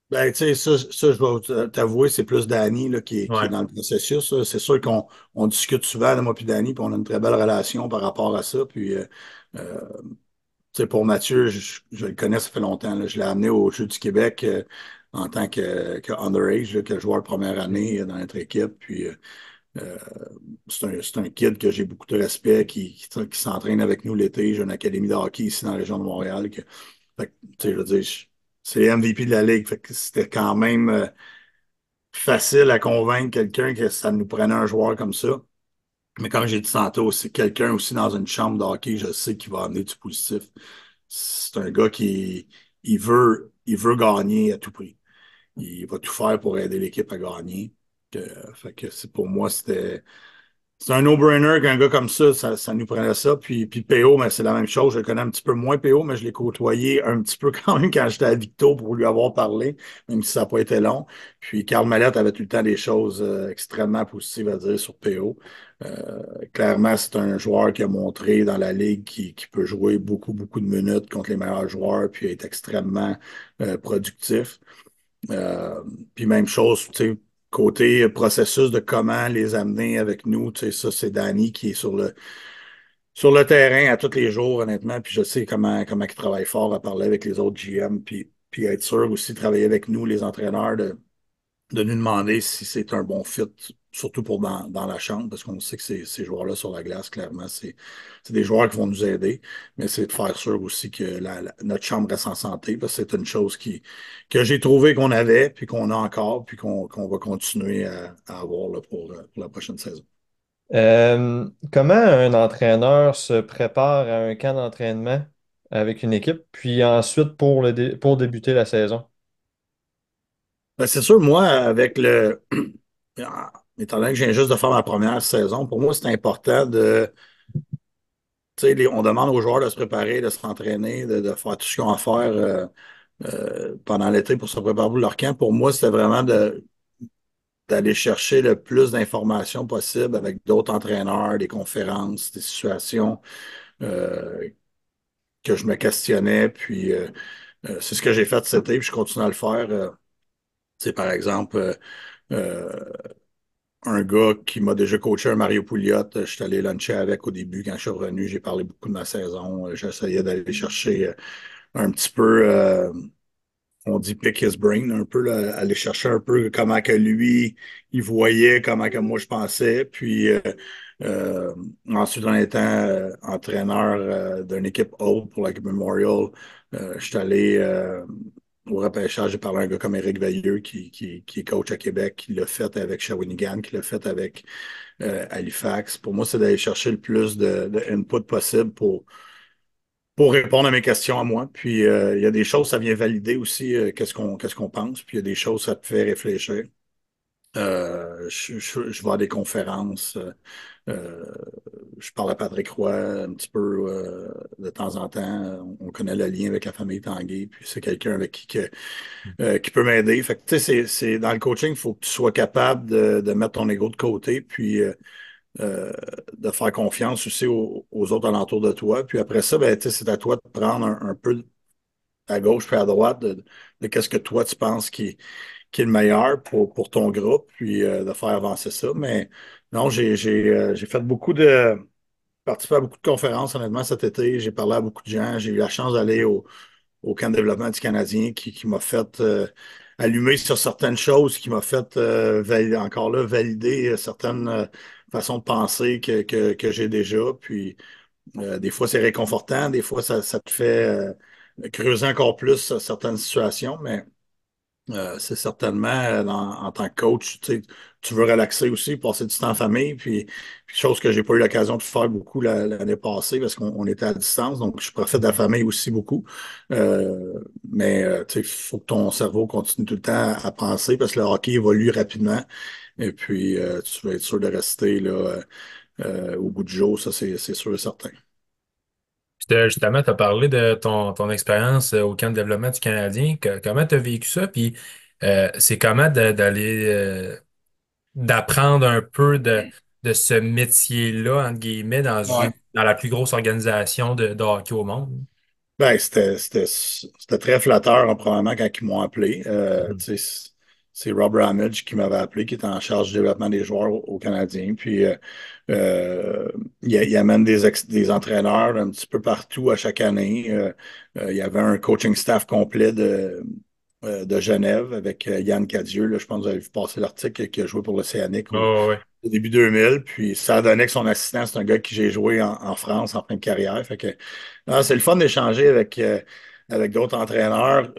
Ben, tu sais, ça, je vais t'avouer, c'est plus Danny là, qui est Ouais. dans le processus. Là. C'est sûr qu'on discute souvent, là, moi puis Danny, puis on a une très belle relation par rapport à ça. Puis, euh, tu sais, pour Mathieu, je le connais, ça fait longtemps. Là. Je l'ai amené au Jeux du Québec en tant que underage, là, que joueur de première année dans notre équipe. Puis, euh, c'est un kid que j'ai beaucoup de respect, qui s'entraîne avec nous l'été. J'ai une académie de hockey ici dans la région de Montréal. Fait que, tu sais, je veux dire, c'est les MVP de la Ligue. Fait que c'était quand même facile à convaincre quelqu'un que ça nous prenait un joueur comme ça. Mais comme j'ai dit tantôt, c'est quelqu'un aussi dans une chambre de hockey, je sais qu'il va amener du positif. C'est un gars qui il veut gagner à tout prix. Il va tout faire pour aider l'équipe à gagner. Fait que pour moi, c'est un no-brainer qu'un gars comme ça nous prenait ça. Puis PO, mais c'est la même chose. Je le connais un petit peu moins PO, mais je l'ai côtoyé un petit peu quand même quand j'étais à Victo pour lui avoir parlé, même si ça n'a pas été long. Puis Carl Mallette avait tout le temps des choses extrêmement positives à dire sur PO. Clairement, c'est un joueur qui a montré dans la ligue qui peut jouer beaucoup, beaucoup de minutes contre les meilleurs joueurs, puis être extrêmement productif. Euh, Puis même chose, tu sais, côté processus de comment les amener avec nous, tu sais, ça, c'est Danny qui est sur le terrain à tous les jours, honnêtement. Puis je sais comment il travaille fort à parler avec les autres GM, puis être sûr aussi de travailler avec nous, les entraîneurs, de nous demander si c'est un bon fit, surtout pour dans la chambre, parce qu'on sait que ces joueurs-là sur la glace, clairement, c'est des joueurs qui vont nous aider, mais c'est de faire sûr aussi que notre chambre reste en santé, parce que c'est une chose que j'ai trouvé qu'on avait, puis qu'on a encore, puis qu'on va continuer à avoir là, pour la prochaine saison. Comment un entraîneur se prépare à un camp d'entraînement avec une équipe, puis ensuite pour débuter la saison? Ben, c'est sûr, moi, avec étant donné que je viens juste de faire ma première saison, pour moi, c'est important tu sais, on demande aux joueurs de se préparer, de s'entraîner, de faire tout ce qu'ils ont à faire pendant l'été pour se préparer pour leur camp. Pour moi, c'était vraiment d'aller chercher le plus d'informations possible avec d'autres entraîneurs, des conférences, des situations euh, que je me questionnais. Puis c'est ce que j'ai fait cet été, puis je continue à le faire. Tu sais, par exemple, euh, un gars qui m'a déjà coaché, un Mario Pouliot, je suis allé luncher avec au début quand je suis revenu. J'ai parlé beaucoup de ma saison. J'essayais d'aller chercher un petit peu, on dit pick his brain, un peu, là, aller chercher un peu comment que lui, il voyait, comment que moi je pensais. Puis euh, ensuite, en étant entraîneur d'une équipe haute pour l'équipe Memorial, je suis allé au repêchage, j'ai parlé à un gars comme Éric Veilleux qui est coach à Québec, qui l'a fait avec Shawinigan, qui l'a fait avec Halifax. Pour moi, c'est d'aller chercher le plus de input possible pour répondre à mes questions à moi. Puis il y a des choses, ça vient valider aussi qu'est-ce qu'on pense. Puis il y a des choses, ça te fait réfléchir. Je vais à des conférences. Euh, je parle à Patrick Roy un petit peu de temps en temps. On connaît le lien avec la famille Tanguay, puis c'est quelqu'un avec qui peut m'aider. Fait que, tu sais, dans le coaching, il faut que tu sois capable de mettre ton ego de côté, puis euh, de faire confiance aussi aux autres alentours de toi. Puis après ça, ben, tu sais, c'est à toi de prendre un peu à gauche puis à droite de qu'est-ce que toi tu penses qui est le meilleur pour ton groupe, puis de faire avancer ça. Mais non, j'ai fait participé à beaucoup de conférences, honnêtement, cet été. J'ai parlé à beaucoup de gens. J'ai eu la chance d'aller au camp de développement du Canadien qui m'a fait allumer sur certaines choses, qui m'a fait encore là valider certaines façons de penser que j'ai déjà. Puis des fois, c'est réconfortant, des fois, ça te fait creuser encore plus certaines situations, mais c'est certainement en tant que coach, tu sais, tu veux relaxer aussi, passer du temps en famille, puis chose que j'ai pas eu l'occasion de faire beaucoup l'année passée parce qu'on était à distance, donc je profite de la famille aussi beaucoup. Mais tu sais, il faut que ton cerveau continue tout le temps à penser parce que le hockey évolue rapidement et puis tu veux être sûr de rester là, au bout du jour, ça c'est sûr et certain. Justement, tu as parlé de ton expérience au camp de développement du Canadien. Comment tu as vécu ça? Puis c'est comment d'aller d'apprendre un peu de ce métier-là, entre guillemets, Ouais. dans la plus grosse organisation de hockey au monde? Ben, c'était très flatteur, hein, probablement, quand ils m'ont appelé. Mhm. Tu sais, c'est Rob Ramage qui m'avait appelé, qui était en charge du développement des joueurs au Canadien. Puis, euh, il amène des entraîneurs un petit peu partout à chaque année. Il y avait un coaching staff complet de Genève avec Yann Cadieux. Là, je pense que vous avez vu passer l'article qui a joué pour l'Océanique Oh, ouais. au début 2000. Puis ça a donné que son assistant, c'est un gars qui j'ai joué en France en fin de carrière. Fait que c'est le fun d'échanger avec d'autres entraîneurs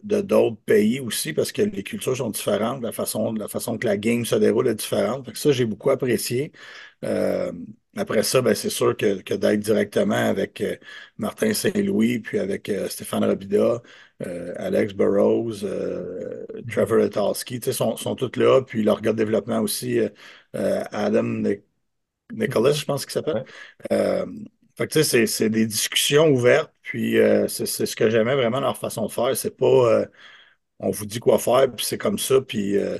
de d'autres pays aussi parce que les cultures sont différentes. La façon que la game se déroule est différente. Fait que ça, j'ai beaucoup apprécié. Euh, Après ça, ben, c'est sûr que d'être directement avec Martin Saint-Louis, puis avec Stéphane Robida, Alex Burrows, Mhm. Trevor Etalski, tu sais, sont tous là, puis leur gars de développement aussi, Adam Nicholas, je pense qu'il s'appelle. Ouais. Euh, Fait que tu sais, c'est des discussions ouvertes, puis c'est ce que j'aimais vraiment leur façon de faire. C'est pas on vous dit quoi faire, puis c'est comme ça, puis euh,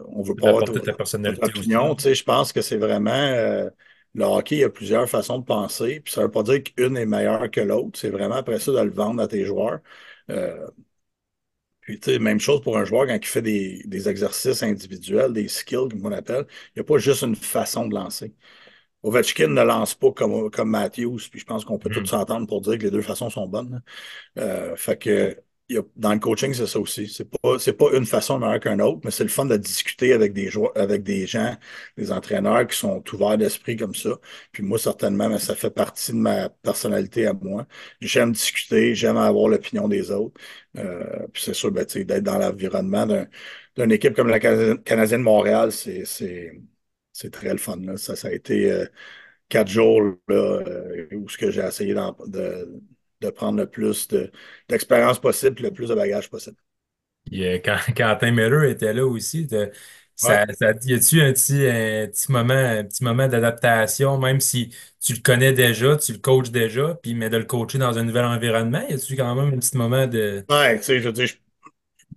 on veut pas avoir D'apporter ta votre personnalité aussi. opinion. Tu sais, je pense que c'est vraiment le hockey, il y a plusieurs façons de penser, puis ça veut pas dire qu'une est meilleure que l'autre. C'est vraiment après ça de le vendre à tes joueurs. Euh, Puis, tu sais, même chose pour un joueur quand il fait des exercices individuels, des skills, comme on appelle. Il n'y a pas juste une façon de lancer. Ovechkin ne lance pas comme Matthews, puis je pense qu'on peut tous Mhm. s'entendre pour dire que les deux façons sont bonnes. Fait que dans le coaching, c'est ça aussi. C'est pas une façon meilleure qu'une autre, mais c'est le fun de discuter avec des joueurs, avec des gens, des entraîneurs qui sont ouverts d'esprit comme ça. Puis moi, certainement, mais ça fait partie de ma personnalité à moi. J'aime discuter, j'aime avoir l'opinion des autres. Puis c'est sûr, ben, tu sais, d'être dans l'environnement d'une équipe comme la Canadienne de Montréal, c'est très le fun, là. Ça a été 4 jours là, où ce que j'ai essayé de prendre le plus d'expérience possible et le plus de bagages possible. Quand Quentin Miller était là aussi, Ouais. y a-tu un petit moment d'adaptation, même si tu le connais déjà, tu le coaches déjà, puis mais de le coacher dans un nouvel environnement, y a-tu quand même un petit moment de Ouais, tu sais, je veux dire,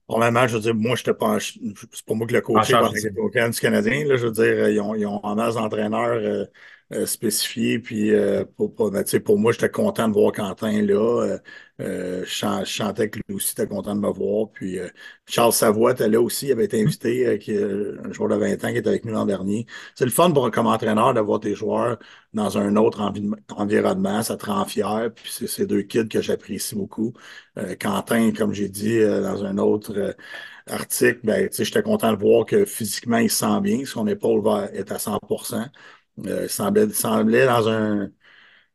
probablement, je veux dire, moi, je pas c'est pas moi qui l'ai en coaché charge pendant de qu'il ça? était au camp du Canadien. Là, je veux dire, ils ont en masse d'entraîneurs spécifiés. Puis, ben, tu sais, pour moi, j'étais content de voir Quentin là. Je sentais que lui aussi était content de me voir. Puis, Charles Savoie était là aussi. Il avait été invité, un joueur de 20 ans qui était avec nous l'an dernier. C'est le fun comme entraîneur d'avoir tes joueurs dans un autre environnement. Ça te rend fier. Puis, c'est ces deux kids que j'apprécie beaucoup. Quentin, comme j'ai dit dans un autre article, ben, tu sais, j'étais content de voir que physiquement, il se sent bien, son épaule est à 100%. Il semblait dans une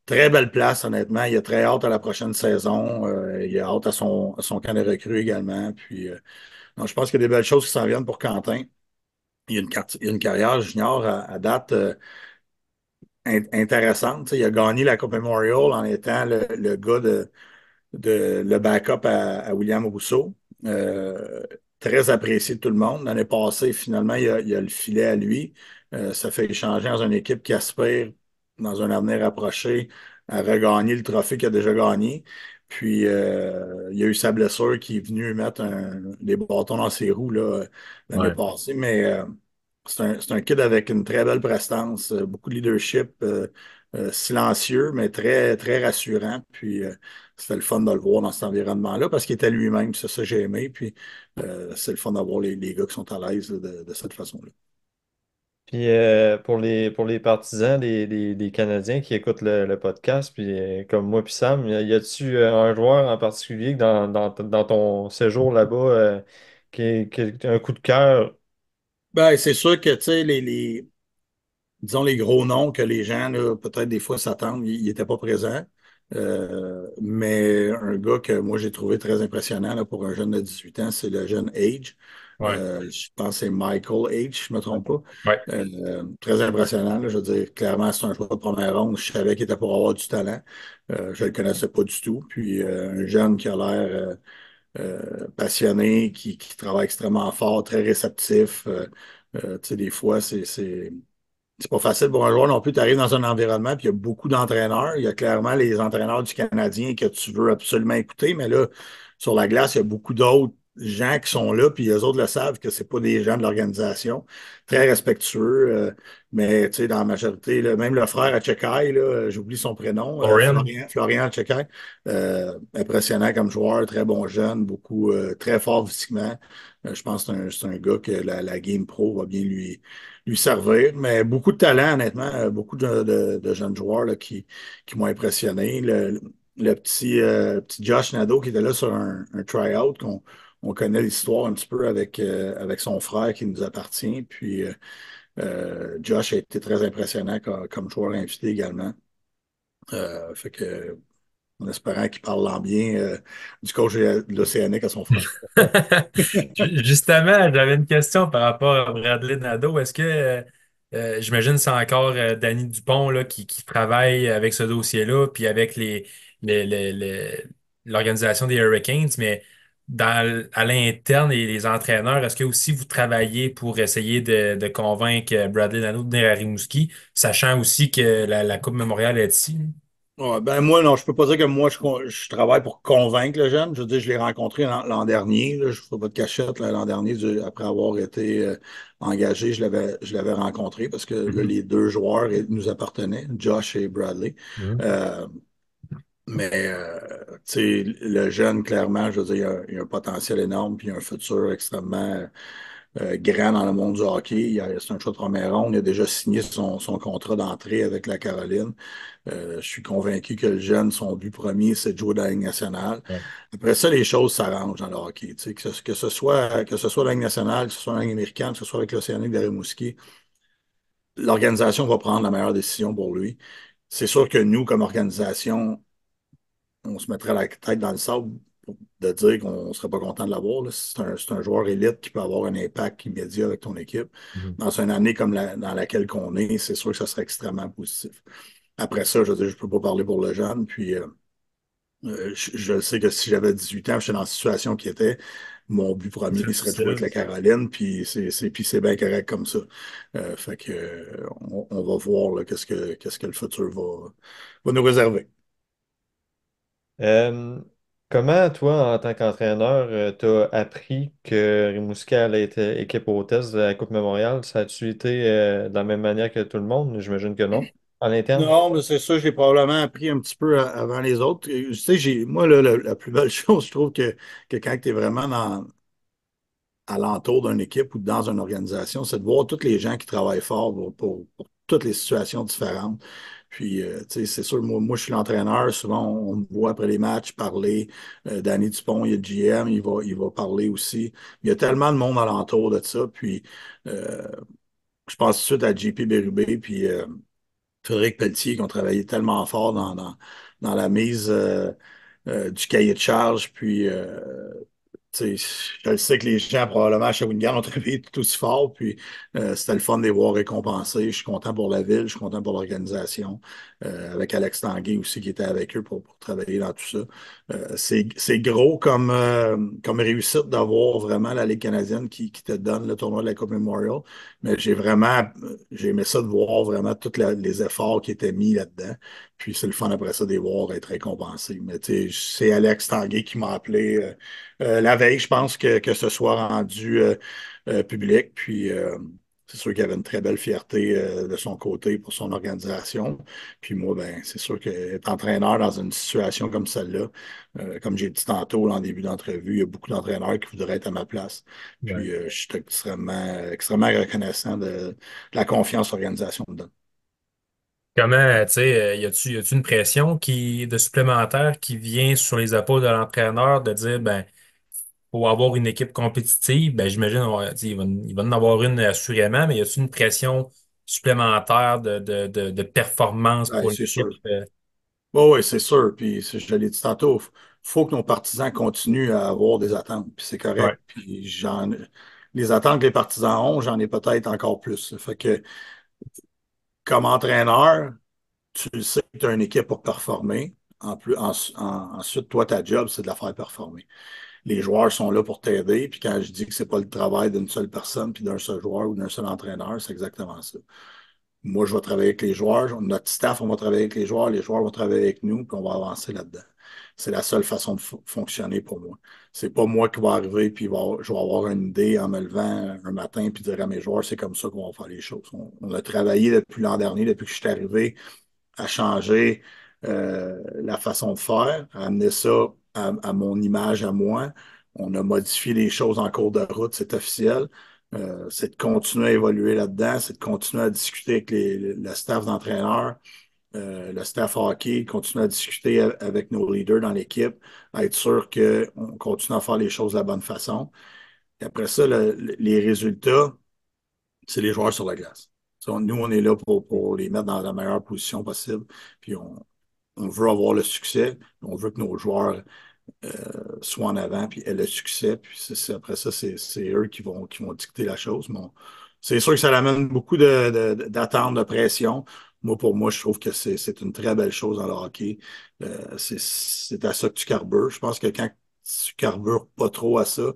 très belle place, honnêtement. Il a très hâte à la prochaine saison. Il a hâte à son camp de recrue également. Puis, non, je pense qu'il y a des belles choses qui s'en viennent pour Quentin. Il a une carrière junior à date intéressante. Tu sais, il a gagné la Coupe Memorial en étant le gars le backup à William Rousseau. Euh, très apprécié de tout le monde. L'année passée, finalement, il a le filet à lui. Ça fait échanger dans une équipe qui aspire, dans un avenir rapproché, à regagner le trophée qu'il a déjà gagné. Puis, il y a eu sa blessure qui est venue mettre des bâtons dans ses roues là, l'année Ouais. passée. Mais c'est un kid avec une très belle prestance, beaucoup de leadership, silencieux, mais très, très rassurant. Puis, c'était le fun de le voir dans cet environnement-là parce qu'il était lui-même. C'est ça que j'ai aimé. Puis, c'est le fun d'avoir les gars qui sont à l'aise là, de cette façon-là. Puis pour les partisans des Canadiens qui écoutent le podcast, puis comme moi puis Sam, y a-tu un joueur en particulier que dans ton séjour là-bas qui a un coup de cœur? Ben, c'est sûr que, tu sais, disons, les gros noms que les gens, là, peut-être des fois s'attendent, il n'était pas présent. Mais un gars que moi j'ai trouvé très impressionnant là, pour un jeune de 18 ans, c'est le jeune Age. Ouais. Je pense que c'est Michael Age, si je ne me trompe pas. Ouais. Très impressionnant, là. Je veux dire, clairement, c'est un joueur de première ronde. Je savais qu'il était pour avoir du talent. Je ne le connaissais pas du tout. Puis un jeune qui a l'air passionné, qui travaille extrêmement fort, très réceptif. Tu sais, des fois, c'est pas facile pour un joueur non plus. Tu arrives dans un environnement, puis il y a beaucoup d'entraîneurs. Il y a clairement les entraîneurs du Canadien que tu veux absolument écouter, mais là, sur la glace, il y a beaucoup d'autres gens qui sont là, puis eux autres le savent que c'est pas des gens de l'organisation. Très respectueux, mais tu sais, dans la majorité, là, même le frère à Chekai, là, j'oublie son prénom, Orion. Florian Chekai, impressionnant comme joueur, très bon jeune, beaucoup, très fort physiquement. Je pense que c'est un gars que la Game Pro va bien lui servir. Mais beaucoup de talent, honnêtement, beaucoup de jeunes joueurs là, qui m'ont impressionné. Le petit Josh Nadeau qui était là sur un try-out, on connaît l'histoire un petit peu avec son frère qui nous appartient. Puis Josh a été très impressionnant comme joueur invité également. Fait que, en espérant qu'il parle bien du coach de l'Océanique à son frère. Justement, j'avais une question par rapport à Bradley Nadeau. Est-ce que, j'imagine, c'est encore Danny Dupont là, qui travaille avec ce dossier-là, puis avec les- les- les- l'organisation des Hurricanes, mais à l'interne et les entraîneurs, est-ce que aussi vous travaillez pour essayer de convaincre Bradley Nadeau de venir à Rimouski, sachant aussi que la Coupe Memorial est ici? Ouais, ben moi, non, je peux pas dire que moi, je travaille pour convaincre le jeune. Je veux dire, je l'ai rencontré l'an dernier. Là, je ne fais pas de cachette. L'an dernier, après avoir été engagé, je l'avais rencontré parce que là, Mhm. les deux joueurs nous appartenaient, Josh et Bradley. Mhm. Euh, mais tu sais, le jeune, clairement, je veux dire, il a un potentiel énorme puis il a un futur extrêmement grand dans le monde du hockey. C'est un choix de première ronde. Il a déjà signé son contrat d'entrée avec la Caroline. Je suis convaincu que le jeune, son but premier, c'est de jouer dans la Ligue nationale. Ouais. Après ça, les choses s'arrangent dans le hockey. Tu sais, que ce soit la Ligue nationale, que ce soit la Ligue américaine, que ce soit avec l'Océanique de Rimouski, l'organisation va prendre la meilleure décision pour lui. C'est sûr que nous, comme organisation, on se mettrait la tête dans le sable de dire qu'on ne serait pas content de l'avoir, là. C'est un joueur élite qui peut avoir un impact immédiat avec ton équipe. Mhm. Dans une année comme dans laquelle on est, c'est sûr que ça serait extrêmement positif. Après ça, je veux dire, je ne peux pas parler pour le jeune, puis je sais que si j'avais 18 ans, je suis dans la situation qui était, mon but premier C'est serait de jouer avec difficile. la Caroline, puis c'est bien correct comme ça. Fait que, on va voir là, qu'est-ce que le futur va nous réserver. Euh, Comment, toi, en tant qu'entraîneur, t'as appris que Rimouski allait être équipe hôtesse de la Coupe Memorial? Ça a-tu été de la même manière que tout le monde? J'imagine que non, à l'interne. Non, mais c'est ça, j'ai probablement appris un petit peu avant les autres. Et, tu sais, moi, là, la plus belle chose, je trouve que quand tu es vraiment alentour d'une équipe ou dans une organisation, c'est de voir tous les gens qui travaillent fort pour toutes les situations différentes. Puis, tu sais, c'est sûr, moi, je suis l'entraîneur. Souvent, on me voit après les matchs parler. Danny Dupont, il y a le GM, il va parler aussi. Il y a tellement de monde alentour de ça. Puis, euh, je pense tout de suite à JP Bérubé, puis Frédéric Pelletier, qui ont travaillé tellement fort dans la mise du cahier de charge, puis tu sais, je le sais que les gens probablement à Shawinigan ont travaillé tout aussi fort, puis c'était le fun de les voir récompensés. Je suis content pour la ville, je suis content pour l'organisation, avec Alex Tanguay aussi qui était avec eux pour travailler dans tout ça. C'est gros comme réussite d'avoir vraiment la Ligue canadienne qui te donne le tournoi de la Coupe Memorial, mais j'ai aimé ça de voir vraiment tous les efforts qui étaient mis là-dedans. Puis c'est le fun après ça de les voir être récompensés. Mais tu sais, c'est Alex Tanguay qui m'a appelé. La veille, je pense que ce soit rendu public. Puis c'est sûr qu'il y avait une très belle fierté de son côté pour son organisation. Puis moi, ben, c'est sûr qu'être entraîneur dans une situation comme celle-là, comme j'ai dit tantôt en début d'entrevue, il y a beaucoup d'entraîneurs qui voudraient être à ma place. Ouais. Puis je suis extrêmement reconnaissant de la confiance que l'organisation me donne. Comment, tu sais, y a-tu une pression de supplémentaire qui vient sur les épaules de l'entraîneur de dire, ben, pour avoir une équipe compétitive, ben, j'imagine, tu sais, il va en avoir une assurément, mais y a-tu une pression supplémentaire de performance Ouais, pour c'est l'équipe? sûr. Oui, oui, c'est sûr. Puis, je l'ai dit tantôt, faut que nos partisans continuent à avoir des attentes. Puis c'est Ouais, correct. Puis les attentes que les partisans ont, j'en ai peut-être encore plus. Fait que, comme entraîneur, tu sais que tu as une équipe pour performer. Ensuite, toi, ta job, c'est de la faire performer. Les joueurs sont là pour t'aider. Puis quand je dis que c'est pas le travail d'une seule personne, puis d'un seul joueur ou d'un seul entraîneur, c'est exactement ça. Moi, je vais travailler avec les joueurs. Notre staff, on va travailler avec les joueurs vont travailler avec nous, puis on va avancer là-dedans. C'est la seule façon de fonctionner pour moi. C'est pas moi qui vais arriver, puis je vais avoir une idée en me levant un matin, puis dire à mes joueurs, c'est comme ça qu'on va faire les choses. On a travaillé depuis l'an dernier, depuis que je suis arrivé, à changer la façon de faire, à amener ça à mon image à moi. On a modifié les choses en cours de route, c'est officiel. C'est de continuer à évoluer là-dedans, c'est de continuer à discuter avec le staff d'entraîneurs, le staff hockey, continuer à discuter avec nos leaders dans l'équipe, à être sûr qu'on continue à faire les choses de la bonne façon. Et après ça, les résultats, c'est les joueurs sur la glace. Nous, on est là pour les mettre dans la meilleure position possible. Puis on veut avoir le succès. On veut que nos joueurs soient en avant puis aient le succès. Puis après ça, c'est eux qui vont dicter la chose. Bon, c'est sûr que ça amène beaucoup d'attentes, de pression. Moi, pour moi, je trouve que c'est une très belle chose dans le hockey. C'est à ça que tu carbures. Je pense que quand tu carbures pas trop à ça,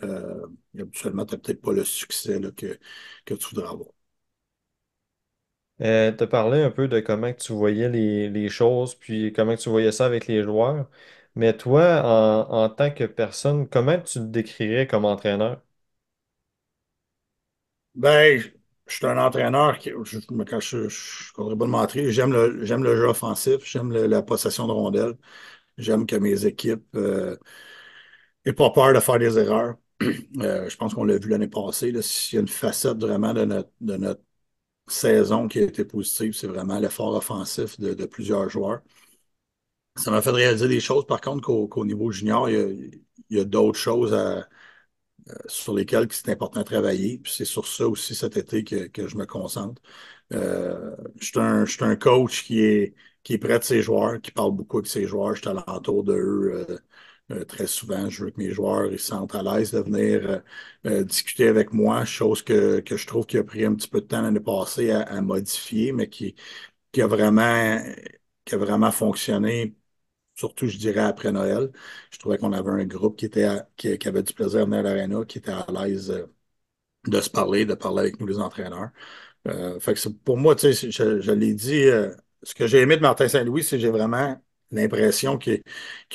habituellement, tu n'as peut-être pas le succès là, que tu voudrais avoir. Tu as parlé un peu de comment que tu voyais les choses, puis comment que tu voyais ça avec les joueurs. Mais toi, en tant que personne, comment tu te décrirais comme entraîneur? Ben, je suis un entraîneur quand je voudrais pas le mentir, j'aime le jeu offensif, j'aime la possession de rondelles, j'aime que mes équipes aient pas peur de faire des erreurs. Je pense qu'on l'a vu l'année passée, là, s'il y a une facette vraiment de notre saison qui a été positive, c'est vraiment l'effort offensif de plusieurs joueurs. Ça m'a fait réaliser des choses, par contre, qu'au niveau junior, il y a d'autres choses sur lesquels c'est important de travailler. Puis c'est sur ça aussi cet été que je me concentre. Je suis un coach qui est près de ses joueurs, qui parle beaucoup avec ses joueurs. Je suis alentour d'eux très souvent. Je veux que mes joueurs ils se sentent à l'aise de venir discuter avec moi, chose que je trouve qui a pris un petit peu de temps l'année passée à modifier, mais qui a vraiment, qui a vraiment fonctionné. Surtout, je dirais, après Noël. Je trouvais qu'on avait un groupe qui avait du plaisir à venir à l'aréna, qui était à l'aise de se parler, de parler avec nous, les entraîneurs. Fait que pour moi, tu sais, je l'ai dit, ce que j'ai aimé de Martin Saint-Louis, c'est que j'ai vraiment l'impression qu'il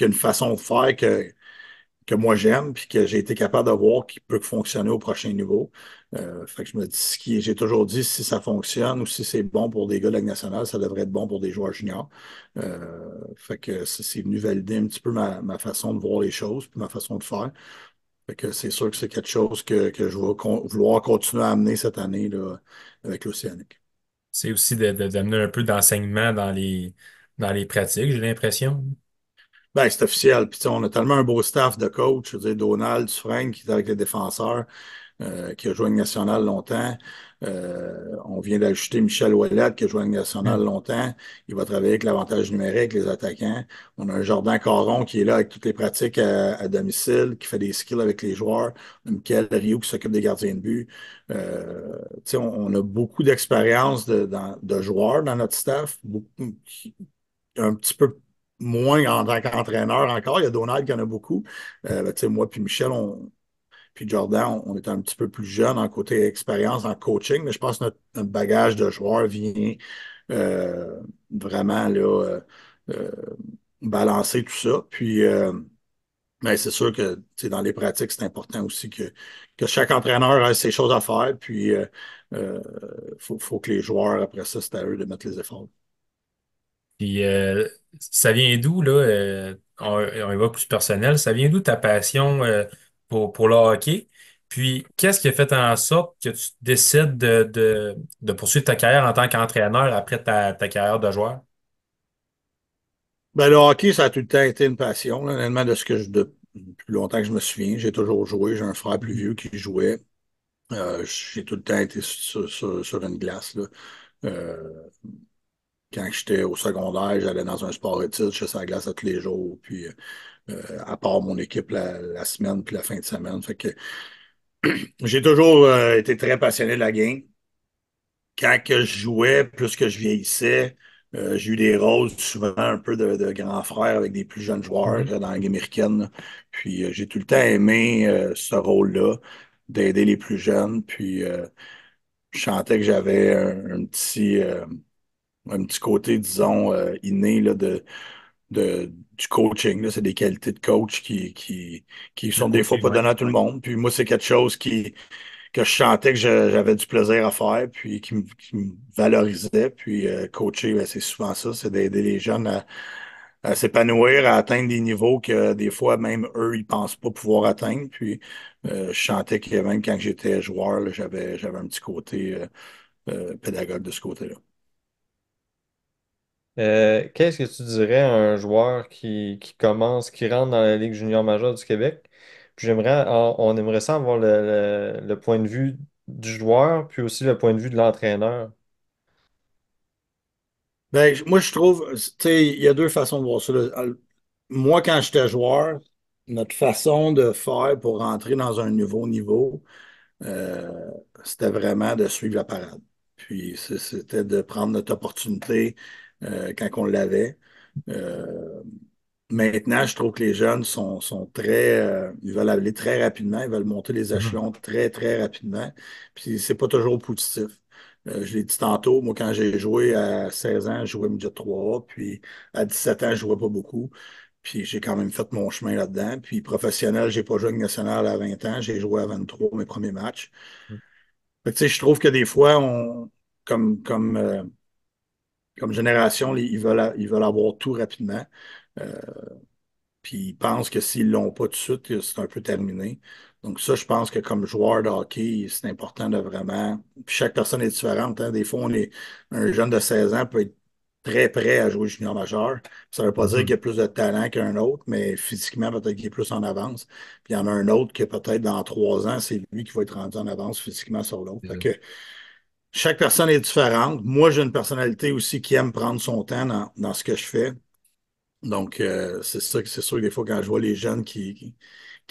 y a une façon de faire que moi j'aime, puis que j'ai été capable de voir qui peut fonctionner au prochain niveau. Fait que je me dis, j'ai toujours dit, si ça fonctionne ou si c'est bon pour des gars de la Ligue nationale, ça devrait être bon pour des joueurs juniors. Fait que c'est venu valider un petit peu ma façon de voir les choses, puis ma façon de faire. Fait que c'est sûr que c'est quelque chose que je vais vouloir continuer à amener cette année là, avec l'Océanique. c'est aussi d'amener un peu d'enseignement dans les pratiques, j'ai l'impression. Ben, c'est officiel. Puis, tu sais, on a tellement un beau staff de coach. Je veux dire, Donald Dufresne qui est avec les défenseurs. qui a joué en Ligue nationale longtemps. On vient d'ajouter Michel Ouellet, qui a joué en Ligue nationale Mhm. longtemps. Il va travailler avec l'avantage numérique, les attaquants. On a un Jordan Caron qui est là avec toutes les pratiques à domicile, qui fait des skills avec les joueurs. On a Michael Rioux qui s'occupe des gardiens de but. On a beaucoup d'expérience de joueurs dans notre staff, un petit peu moins en tant qu'entraîneur encore. Il y a Donald qui en a beaucoup. Moi puis Michel, puis Jordan, on est un petit peu plus jeune en côté expérience, en coaching, mais je pense que notre bagage de joueur vient vraiment là, euh, balancer tout ça. Puis, mais c'est sûr que dans les pratiques, c'est important aussi que chaque entraîneur ait ses choses à faire. Puis, euh, faut que les joueurs, après ça, c'est à eux de mettre les efforts. Puis ça vient d'où, là? On y va plus personnel. Ça vient d'où ta passion pour le hockey? Puis qu'est-ce qui a fait en sorte que tu décides de poursuivre ta carrière en tant qu'entraîneur après ta carrière de joueur? Ben, le hockey, ça a tout le temps été une passion, là, honnêtement, de plus longtemps que je me souviens. J'ai toujours joué. J'ai un frère plus Mhm. vieux qui jouait. J'ai tout le temps été sur une glace, là. Euh, Quand j'étais au secondaire, j'allais dans un sport études, je suis sur la glace à tous les jours, puis à part mon équipe la semaine puis la fin de semaine. Fait que j'ai toujours été très passionné de la game. Quand que je jouais, plus que je vieillissais, j'ai eu des rôles souvent un peu de grand frère avec des plus jeunes joueurs Mhm. dans la game américaine, là. Puis j'ai tout le temps aimé ce rôle-là, d'aider les plus jeunes. Puis je sentais que j'avais un petit côté, disons, inné là, du coaching, là. C'est des qualités de coach qui Le sont des fois coaching, pas ouais. données à tout le monde. Puis moi, c'est quelque chose que je sentais que j'avais du plaisir à faire, puis qui me valorisait. Puis coacher, ben, c'est souvent ça, c'est d'aider les jeunes à s'épanouir, à atteindre des niveaux que des fois, même eux, ils pensent pas pouvoir atteindre. Puis je sentais que même quand j'étais joueur, là, j'avais un petit côté pédagogue de ce côté-là. Qu'est-ce que tu dirais à un joueur qui commence, qui rentre dans la Ligue junior majeure du Québec? Puis on aimerait ça avoir le point de vue du joueur, puis aussi le point de vue de l'entraîneur. Ben, moi, je trouve, tu sais, il y a deux façons de voir ça, là. Moi, quand j'étais joueur, notre façon de faire pour rentrer dans un nouveau niveau, euh, c'était vraiment de suivre la parade. Puis c'était de prendre notre opportunité quand on l'avait. Euh, Maintenant, je trouve que les jeunes sont très, ils veulent aller très rapidement, ils veulent monter les Mhm. échelons très, très rapidement. Puis c'est pas toujours positif. Je l'ai dit tantôt, moi, quand j'ai joué à 16 ans, je jouais midget 3A, puis à 17 ans, je jouais pas beaucoup. Puis j'ai quand même fait mon chemin là-dedans. Puis professionnel, j'ai pas joué Ligue nationale à 20 ans, j'ai joué à 23 mes premiers matchs. Fait que, tu sais, je trouve que des fois, comme, comme, euh, comme génération, ils veulent avoir tout rapidement. Euh, Puis ils pensent que s'ils l'ont pas tout de suite, que c'est un peu terminé. Donc ça, je pense que comme joueur de hockey, c'est important de vraiment. Puis chaque personne est différente, hein. Des fois, un jeune de 16 ans peut être très prêt à jouer junior majeur. Ça ne veut pas dire qu'il Mhm. a plus de talent qu'un autre, mais physiquement, peut-être qu'il est plus en avance. Puis il y en a un autre que peut-être dans 3 ans, c'est lui qui va être rendu en avance physiquement sur l'autre. C'est Fait ça. que chaque personne est différente. Moi, j'ai une personnalité aussi qui aime prendre son temps dans ce que je fais. Donc, c'est ça que c'est sûr que des fois, quand je vois les jeunes qui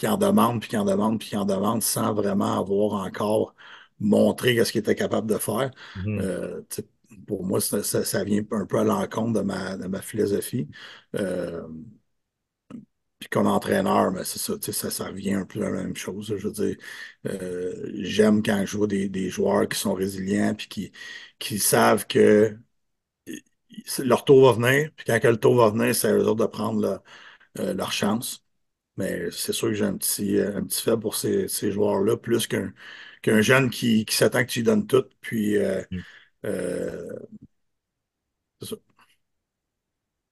en demandent, puis qui en demandent, puis qui en demandent, sans vraiment avoir encore montré ce qu'ils étaient capables de faire, Mhm. tu sais, pour moi, ça vient un peu à l'encontre de ma philosophie. Euh, Puis comme entraîneur, mais c'est ça, tu sais, ça revient un peu à la même chose. Je veux dire, j'aime quand je vois des joueurs qui sont résilients, puis qui savent que leur tour va venir, puis quand que le tour va venir, c'est à eux autres de prendre leur chance. Mais c'est sûr que j'ai un petit faible pour ces joueurs-là, plus qu'un jeune qui s'attend que tu lui donnes tout. Puis, euh, c'est ça.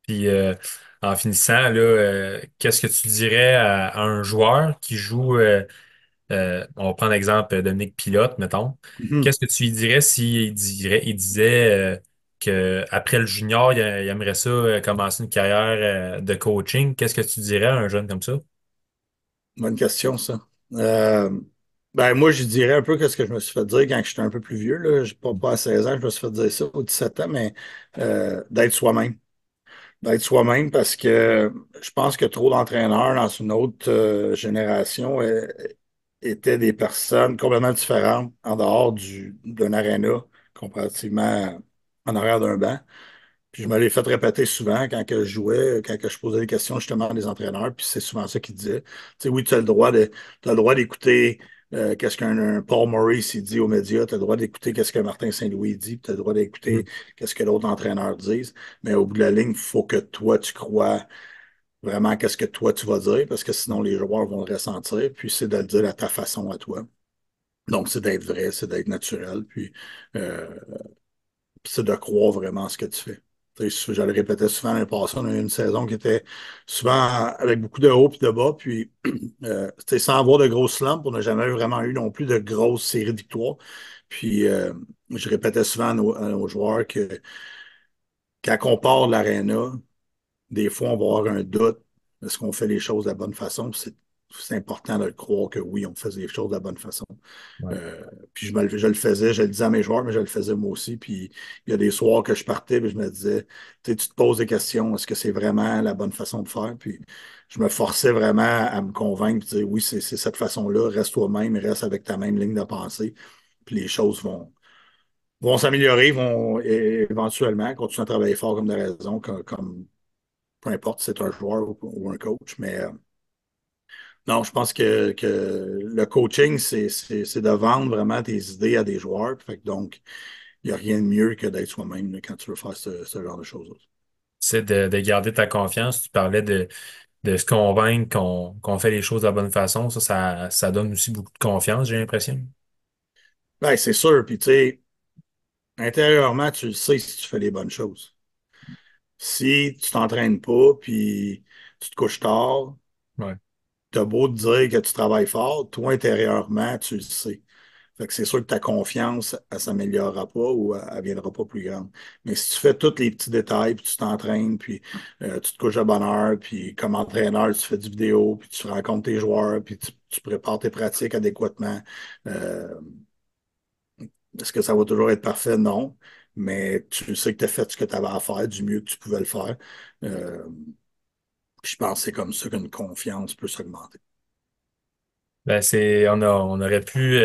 Puis en finissant, là, qu'est-ce que tu dirais à un joueur qui joue, on va prendre l'exemple Dominique Pilote, mettons. Mhm. Qu'est-ce que tu lui dirais il disait que après le junior, il aimerait ça commencer une carrière de coaching? Qu'est-ce que tu dirais à un jeune comme ça? Bonne question, ça. Euh, Ben, moi, je dirais un peu que ce que je me suis fait dire quand j'étais un peu plus vieux, là. Pas à 16 ans, je me suis fait dire ça, ou 17 ans, mais d'être soi-même. D'être soi-même parce que je pense que trop d'entraîneurs dans une autre génération étaient des personnes complètement différentes en dehors d'un aréna, comparativement en arrière d'un banc. Puis je me l'ai fait répéter souvent quand que je jouais, quand que je posais des questions justement à des entraîneurs, puis c'est souvent ça qu'ils disaient. Tu sais, oui, t'as le droit d'écouter qu'est-ce qu'un Paul Maurice il dit aux médias, tu as le droit d'écouter qu'est-ce que Martin Saint-Louis dit, tu as le droit d'écouter qu'est-ce que l'autre entraîneur dit, mais au bout de la ligne, il faut que toi, tu crois vraiment qu'est-ce que toi, tu vas dire, parce que sinon, les joueurs vont le ressentir, puis c'est de le dire à ta façon à toi. Donc, c'est d'être vrai, c'est d'être naturel, euh, puis c'est de croire vraiment à ce que tu fais. Tu sais, je le répétais souvent l'année passée, on a eu une saison qui était souvent avec beaucoup de hauts et de bas, puis tu sais, sans avoir de grosses slumps, on n'a jamais vraiment eu non plus de grosses séries de victoires. Puis je répétais souvent à nos joueurs que quand on part de l'aréna, des fois, on va avoir un doute. Est-ce qu'on fait les choses de la bonne façon? C'est important de le croire que oui, on fait les choses de la bonne façon. Ouais. Euh, puis je le faisais, je le disais à mes joueurs, mais je le faisais moi aussi. Puis il y a des soirs que je partais, puis je me disais, tu sais, tu te poses des questions, est-ce que c'est vraiment la bonne façon de faire? Puis je me forçais vraiment à me convaincre, puis dire, oui, c'est cette façon-là, reste toi-même, reste avec ta même ligne de pensée, puis les choses vont s'améliorer, vont éventuellement continuer à travailler fort comme de raison, comme peu importe si c'est un joueur ou un coach. Mais non, je pense que le coaching, c'est de vendre vraiment tes idées à des joueurs. Fait que donc, il n'y a rien de mieux que d'être soi-même là, quand tu veux faire ce genre de choses-là. C'est de garder ta confiance. Tu parlais de se convaincre qu'on fait les choses de la bonne façon. Ça donne aussi beaucoup de confiance, j'ai l'impression. Ben, c'est sûr. Puis, tu sais, intérieurement, tu le sais si tu fais les bonnes choses. Si tu t'entraînes pas, puis tu te couches tard, Ouais. t'as beau te dire que tu travailles fort, toi, intérieurement, tu le sais. Fait que c'est sûr que ta confiance, elle s'améliorera pas ou elle viendra pas plus grande. Mais si tu fais tous les petits détails, puis tu t'entraînes, puis tu te couches de bonne heure, puis comme entraîneur, tu fais du vidéo, puis tu rencontres tes joueurs, puis tu prépares tes pratiques adéquatement. euh, Est-ce que ça va toujours être parfait? Non. Mais tu sais que tu as fait ce que tu avais à faire du mieux que tu pouvais le faire. Euh, Puis je pense que c'est comme ça qu'une confiance peut s'augmenter. Ben, on aurait pu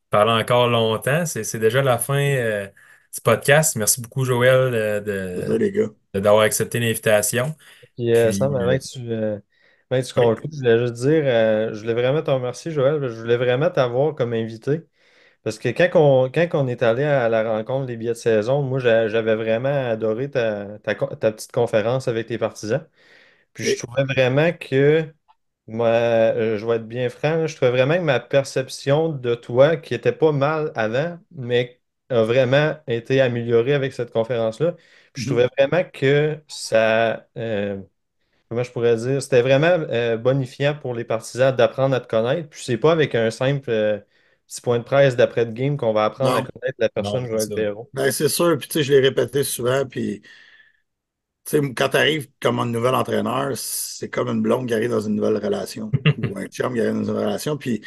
parler encore longtemps. C'est déjà la fin du podcast. Merci beaucoup, Joël, Désolé, les gars. d'avoir accepté l'invitation. Puis, Puis, Sam, avant que tu oui, conclues, je voulais juste dire, je voulais vraiment te remercier, Joël. Je voulais vraiment t'avoir comme invité. Parce que quand on est allé à la rencontre des billets de saison, moi, j'avais vraiment adoré ta petite conférence avec les partisans. Puis je OK. trouvais vraiment que, moi, je vais être bien franc, là, je trouvais vraiment que ma perception de toi, qui était pas mal avant, mais a vraiment été améliorée avec cette conférence-là. Puis je Mhm. trouvais vraiment que comment je pourrais dire, c'était vraiment bonifiant pour les partisans d'apprendre à te connaître. Puis c'est pas avec un simple petit point de presse d'après le game qu'on va apprendre à Non, connaître la non, personne c'est Joël ça. Perrault. ben, c'est sûr. Puis tu sais, je l'ai répété souvent, puis tu sais, quand tu arrives comme un nouvel entraîneur, c'est comme une blonde qui arrive dans une nouvelle relation ou un chum qui arrive dans une nouvelle relation. Puis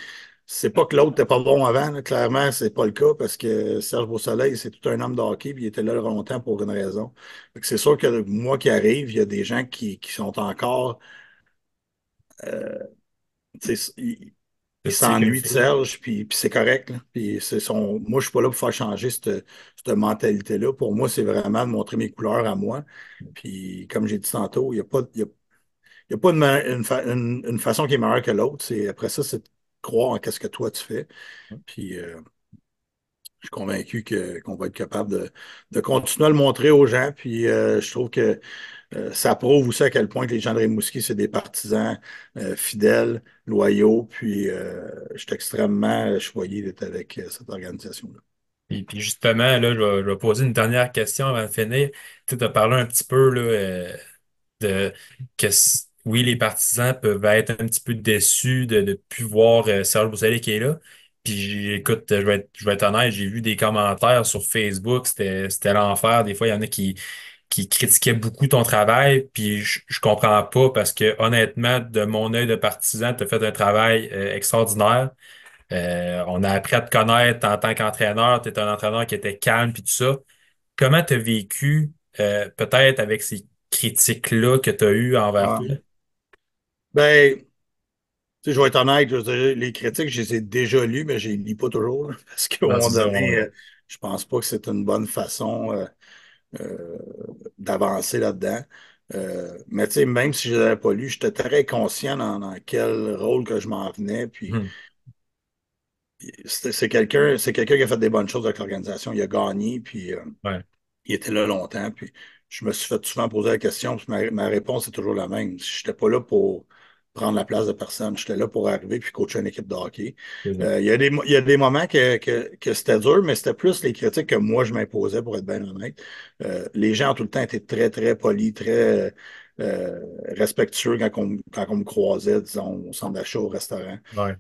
c'est pas que l'autre n'était pas bon avant, là. Clairement, c'est pas le cas parce que Serge Beausoleil, c'est tout un homme de hockey puis il était là longtemps pour une raison. Fait que c'est sûr que moi qui arrive, il y a des gens qui sont encore, euh, tu sais, Le ils stick and s'ennuient de feel. Serge, puis c'est correct, là. Puis moi, je suis pas là pour faire changer cette mentalité-là. Pour moi, c'est vraiment de montrer mes couleurs à moi. Puis, comme j'ai dit tantôt, il y a pas une façon qui est meilleure que l'autre. Après ça, c'est de croire en qu'est-ce que toi tu fais. Puis, je suis convaincu qu'on va être capable de continuer à le montrer aux gens. Puis, je trouve que ça prouve aussi à quel point que les gens de Rimouski, c'est des partisans fidèles, loyaux. Puis, je suis extrêmement choyé d'être avec cette organisation-là. Puis justement, là, je vais poser une dernière question avant de finir. Tu as parlé un petit peu là, de oui, les partisans peuvent être un petit peu déçus de ne plus voir Serge Boussalet qui est là. Puis écoute, je vais être honnête, j'ai vu des commentaires sur Facebook, c'était l'enfer. Des fois, il y en a qui critiquaient beaucoup ton travail, puis je comprends pas parce que honnêtement, de mon œil de partisan, tu as fait un travail extraordinaire. On a appris à te connaître en tant qu'entraîneur. Tu es un entraîneur qui était calme puis tout ça. Comment tu as vécu peut-être avec ces critiques-là que tu as eues envers toi? Ouais. Ben, tu sais, je vais être honnête, je veux dire, les critiques, je les ai déjà lues, mais je les lis pas toujours, là, parce qu'à un Non, moment c'est ça, donné, ouais. je pense pas que c'est une bonne façon euh, d'avancer là-dedans. Mais tu sais, même si je ne l'avais pas lu, j'étais très conscient dans quel rôle que je m'en venais. Puis Mhm. c'est quelqu'un qui a fait des bonnes choses avec l'organisation. Il a gagné, puis Ouais, il était là longtemps. Puis je me suis fait souvent poser la question, puis ma réponse est toujours la même. Je n'étais pas là pour prendre la place de personne. J'étais là pour arriver puis coacher une équipe de hockey. c'est ça. Il y a des moments que c'était dur, mais c'était plus les critiques que moi je m'imposais, pour être bien honnête. Les gens ont tout le temps été très, très polis, très respectueux quand on me croisait, disons, au centre d'achat, au restaurant. Ouais,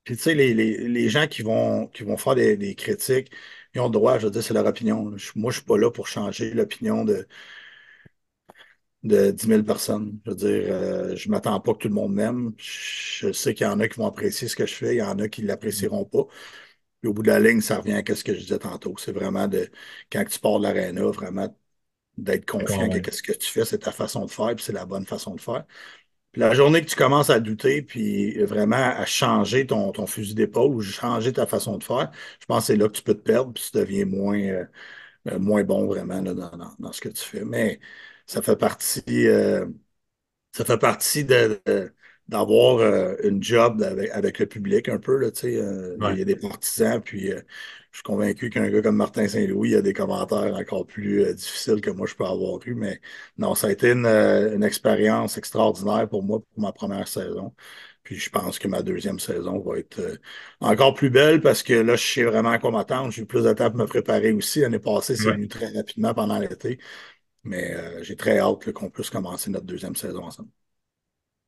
Puis, tu sais, les gens qui vont faire des critiques, ils ont le droit, je veux dire, c'est leur opinion. Moi, je suis pas là pour changer l'opinion de 10 000 personnes. Je veux dire, je m'attends pas que tout le monde m'aime. Je sais qu'il y en a qui vont apprécier ce que je fais, il y en a qui l'apprécieront pas. Puis, au bout de la ligne, ça revient à ce que je disais tantôt. C'est vraiment quand tu pars de l'aréna, vraiment d'être d'accord, confiant que ouais. ce que tu fais, c'est ta façon de faire, puis c'est la bonne façon de faire. Puis la journée que tu commences à douter, puis vraiment à changer ton fusil d'épaule ou changer ta façon de faire, je pense que c'est là que tu peux te perdre, puis tu deviens moins bon vraiment là, dans ce que tu fais. Mais ça fait partie, euh, ça fait partie d'avoir une job avec le public un peu. Là, tu sais, il y Ouais, a des partisans, puis je suis convaincu qu'un gars comme Martin Saint-Louis a des commentaires encore plus difficiles que moi je peux avoir eu. Mais non, ça a été une expérience extraordinaire pour moi pour ma première saison. Puis je pense que ma deuxième saison va être encore plus belle parce que là, je sais vraiment à quoi m'attendre. J'ai eu plus de temps pour me préparer aussi. L'année passée, c'est ouais. venu très rapidement pendant l'été. Mais j'ai très hâte là, qu'on puisse commencer notre deuxième saison ensemble.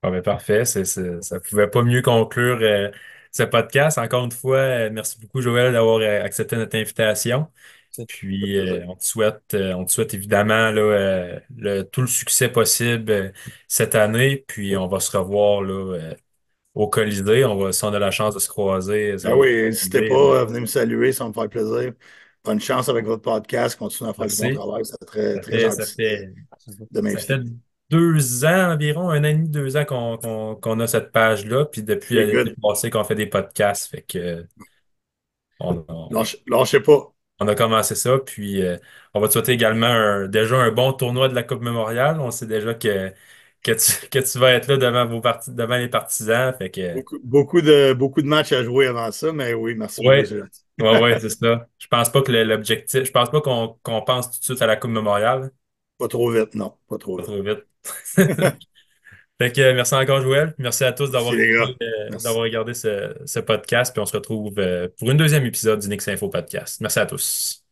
Bon, ben, parfait. Ça pouvait pas mieux conclure ce podcast. Encore une fois, merci beaucoup, Joël, d'avoir accepté notre invitation. Ça fait Puis, plaisir. on te souhaite évidemment là, tout le succès possible cette année. Puis, on va se revoir là, au Colisée. Si on a la chance de se croiser, ça Ben va être oui, n'hésitez au Colisée. pas à venir me saluer, ça va me faire plaisir. Bonne chance avec votre podcast, continuez à faire du bon Merci. travail, c'est très, Ça très fait, ça gentil fait, de ça fait m'inviter. 2 ans environ, 1 an et demi, 2 ans qu'on a cette page-là. Puis, depuis C'est l'été good. passé qu'on fait des podcasts. Fait que, on, Lâchez pas. On a commencé ça, puis on va te souhaiter également déjà un bon tournoi de la Coupe Mémoriale. On sait déjà que tu vas être là devant les partisans. Fait que Beaucoup de matchs à jouer avant ça, mais oui, merci beaucoup, ouais, c'est gentil. ouais, c'est ça. Je pense pas que l'objectif, je pense pas qu'on pense tout de suite à la Coupe Mémoriale. Pas trop vite, non, pas trop Pas vite. trop vite. Fait que merci encore, Joël. Merci à tous Merci les gars. d'avoir Merci. regardé ce podcast. Puis on se retrouve pour une deuxième épisode du Nix Info Podcast. Merci à tous.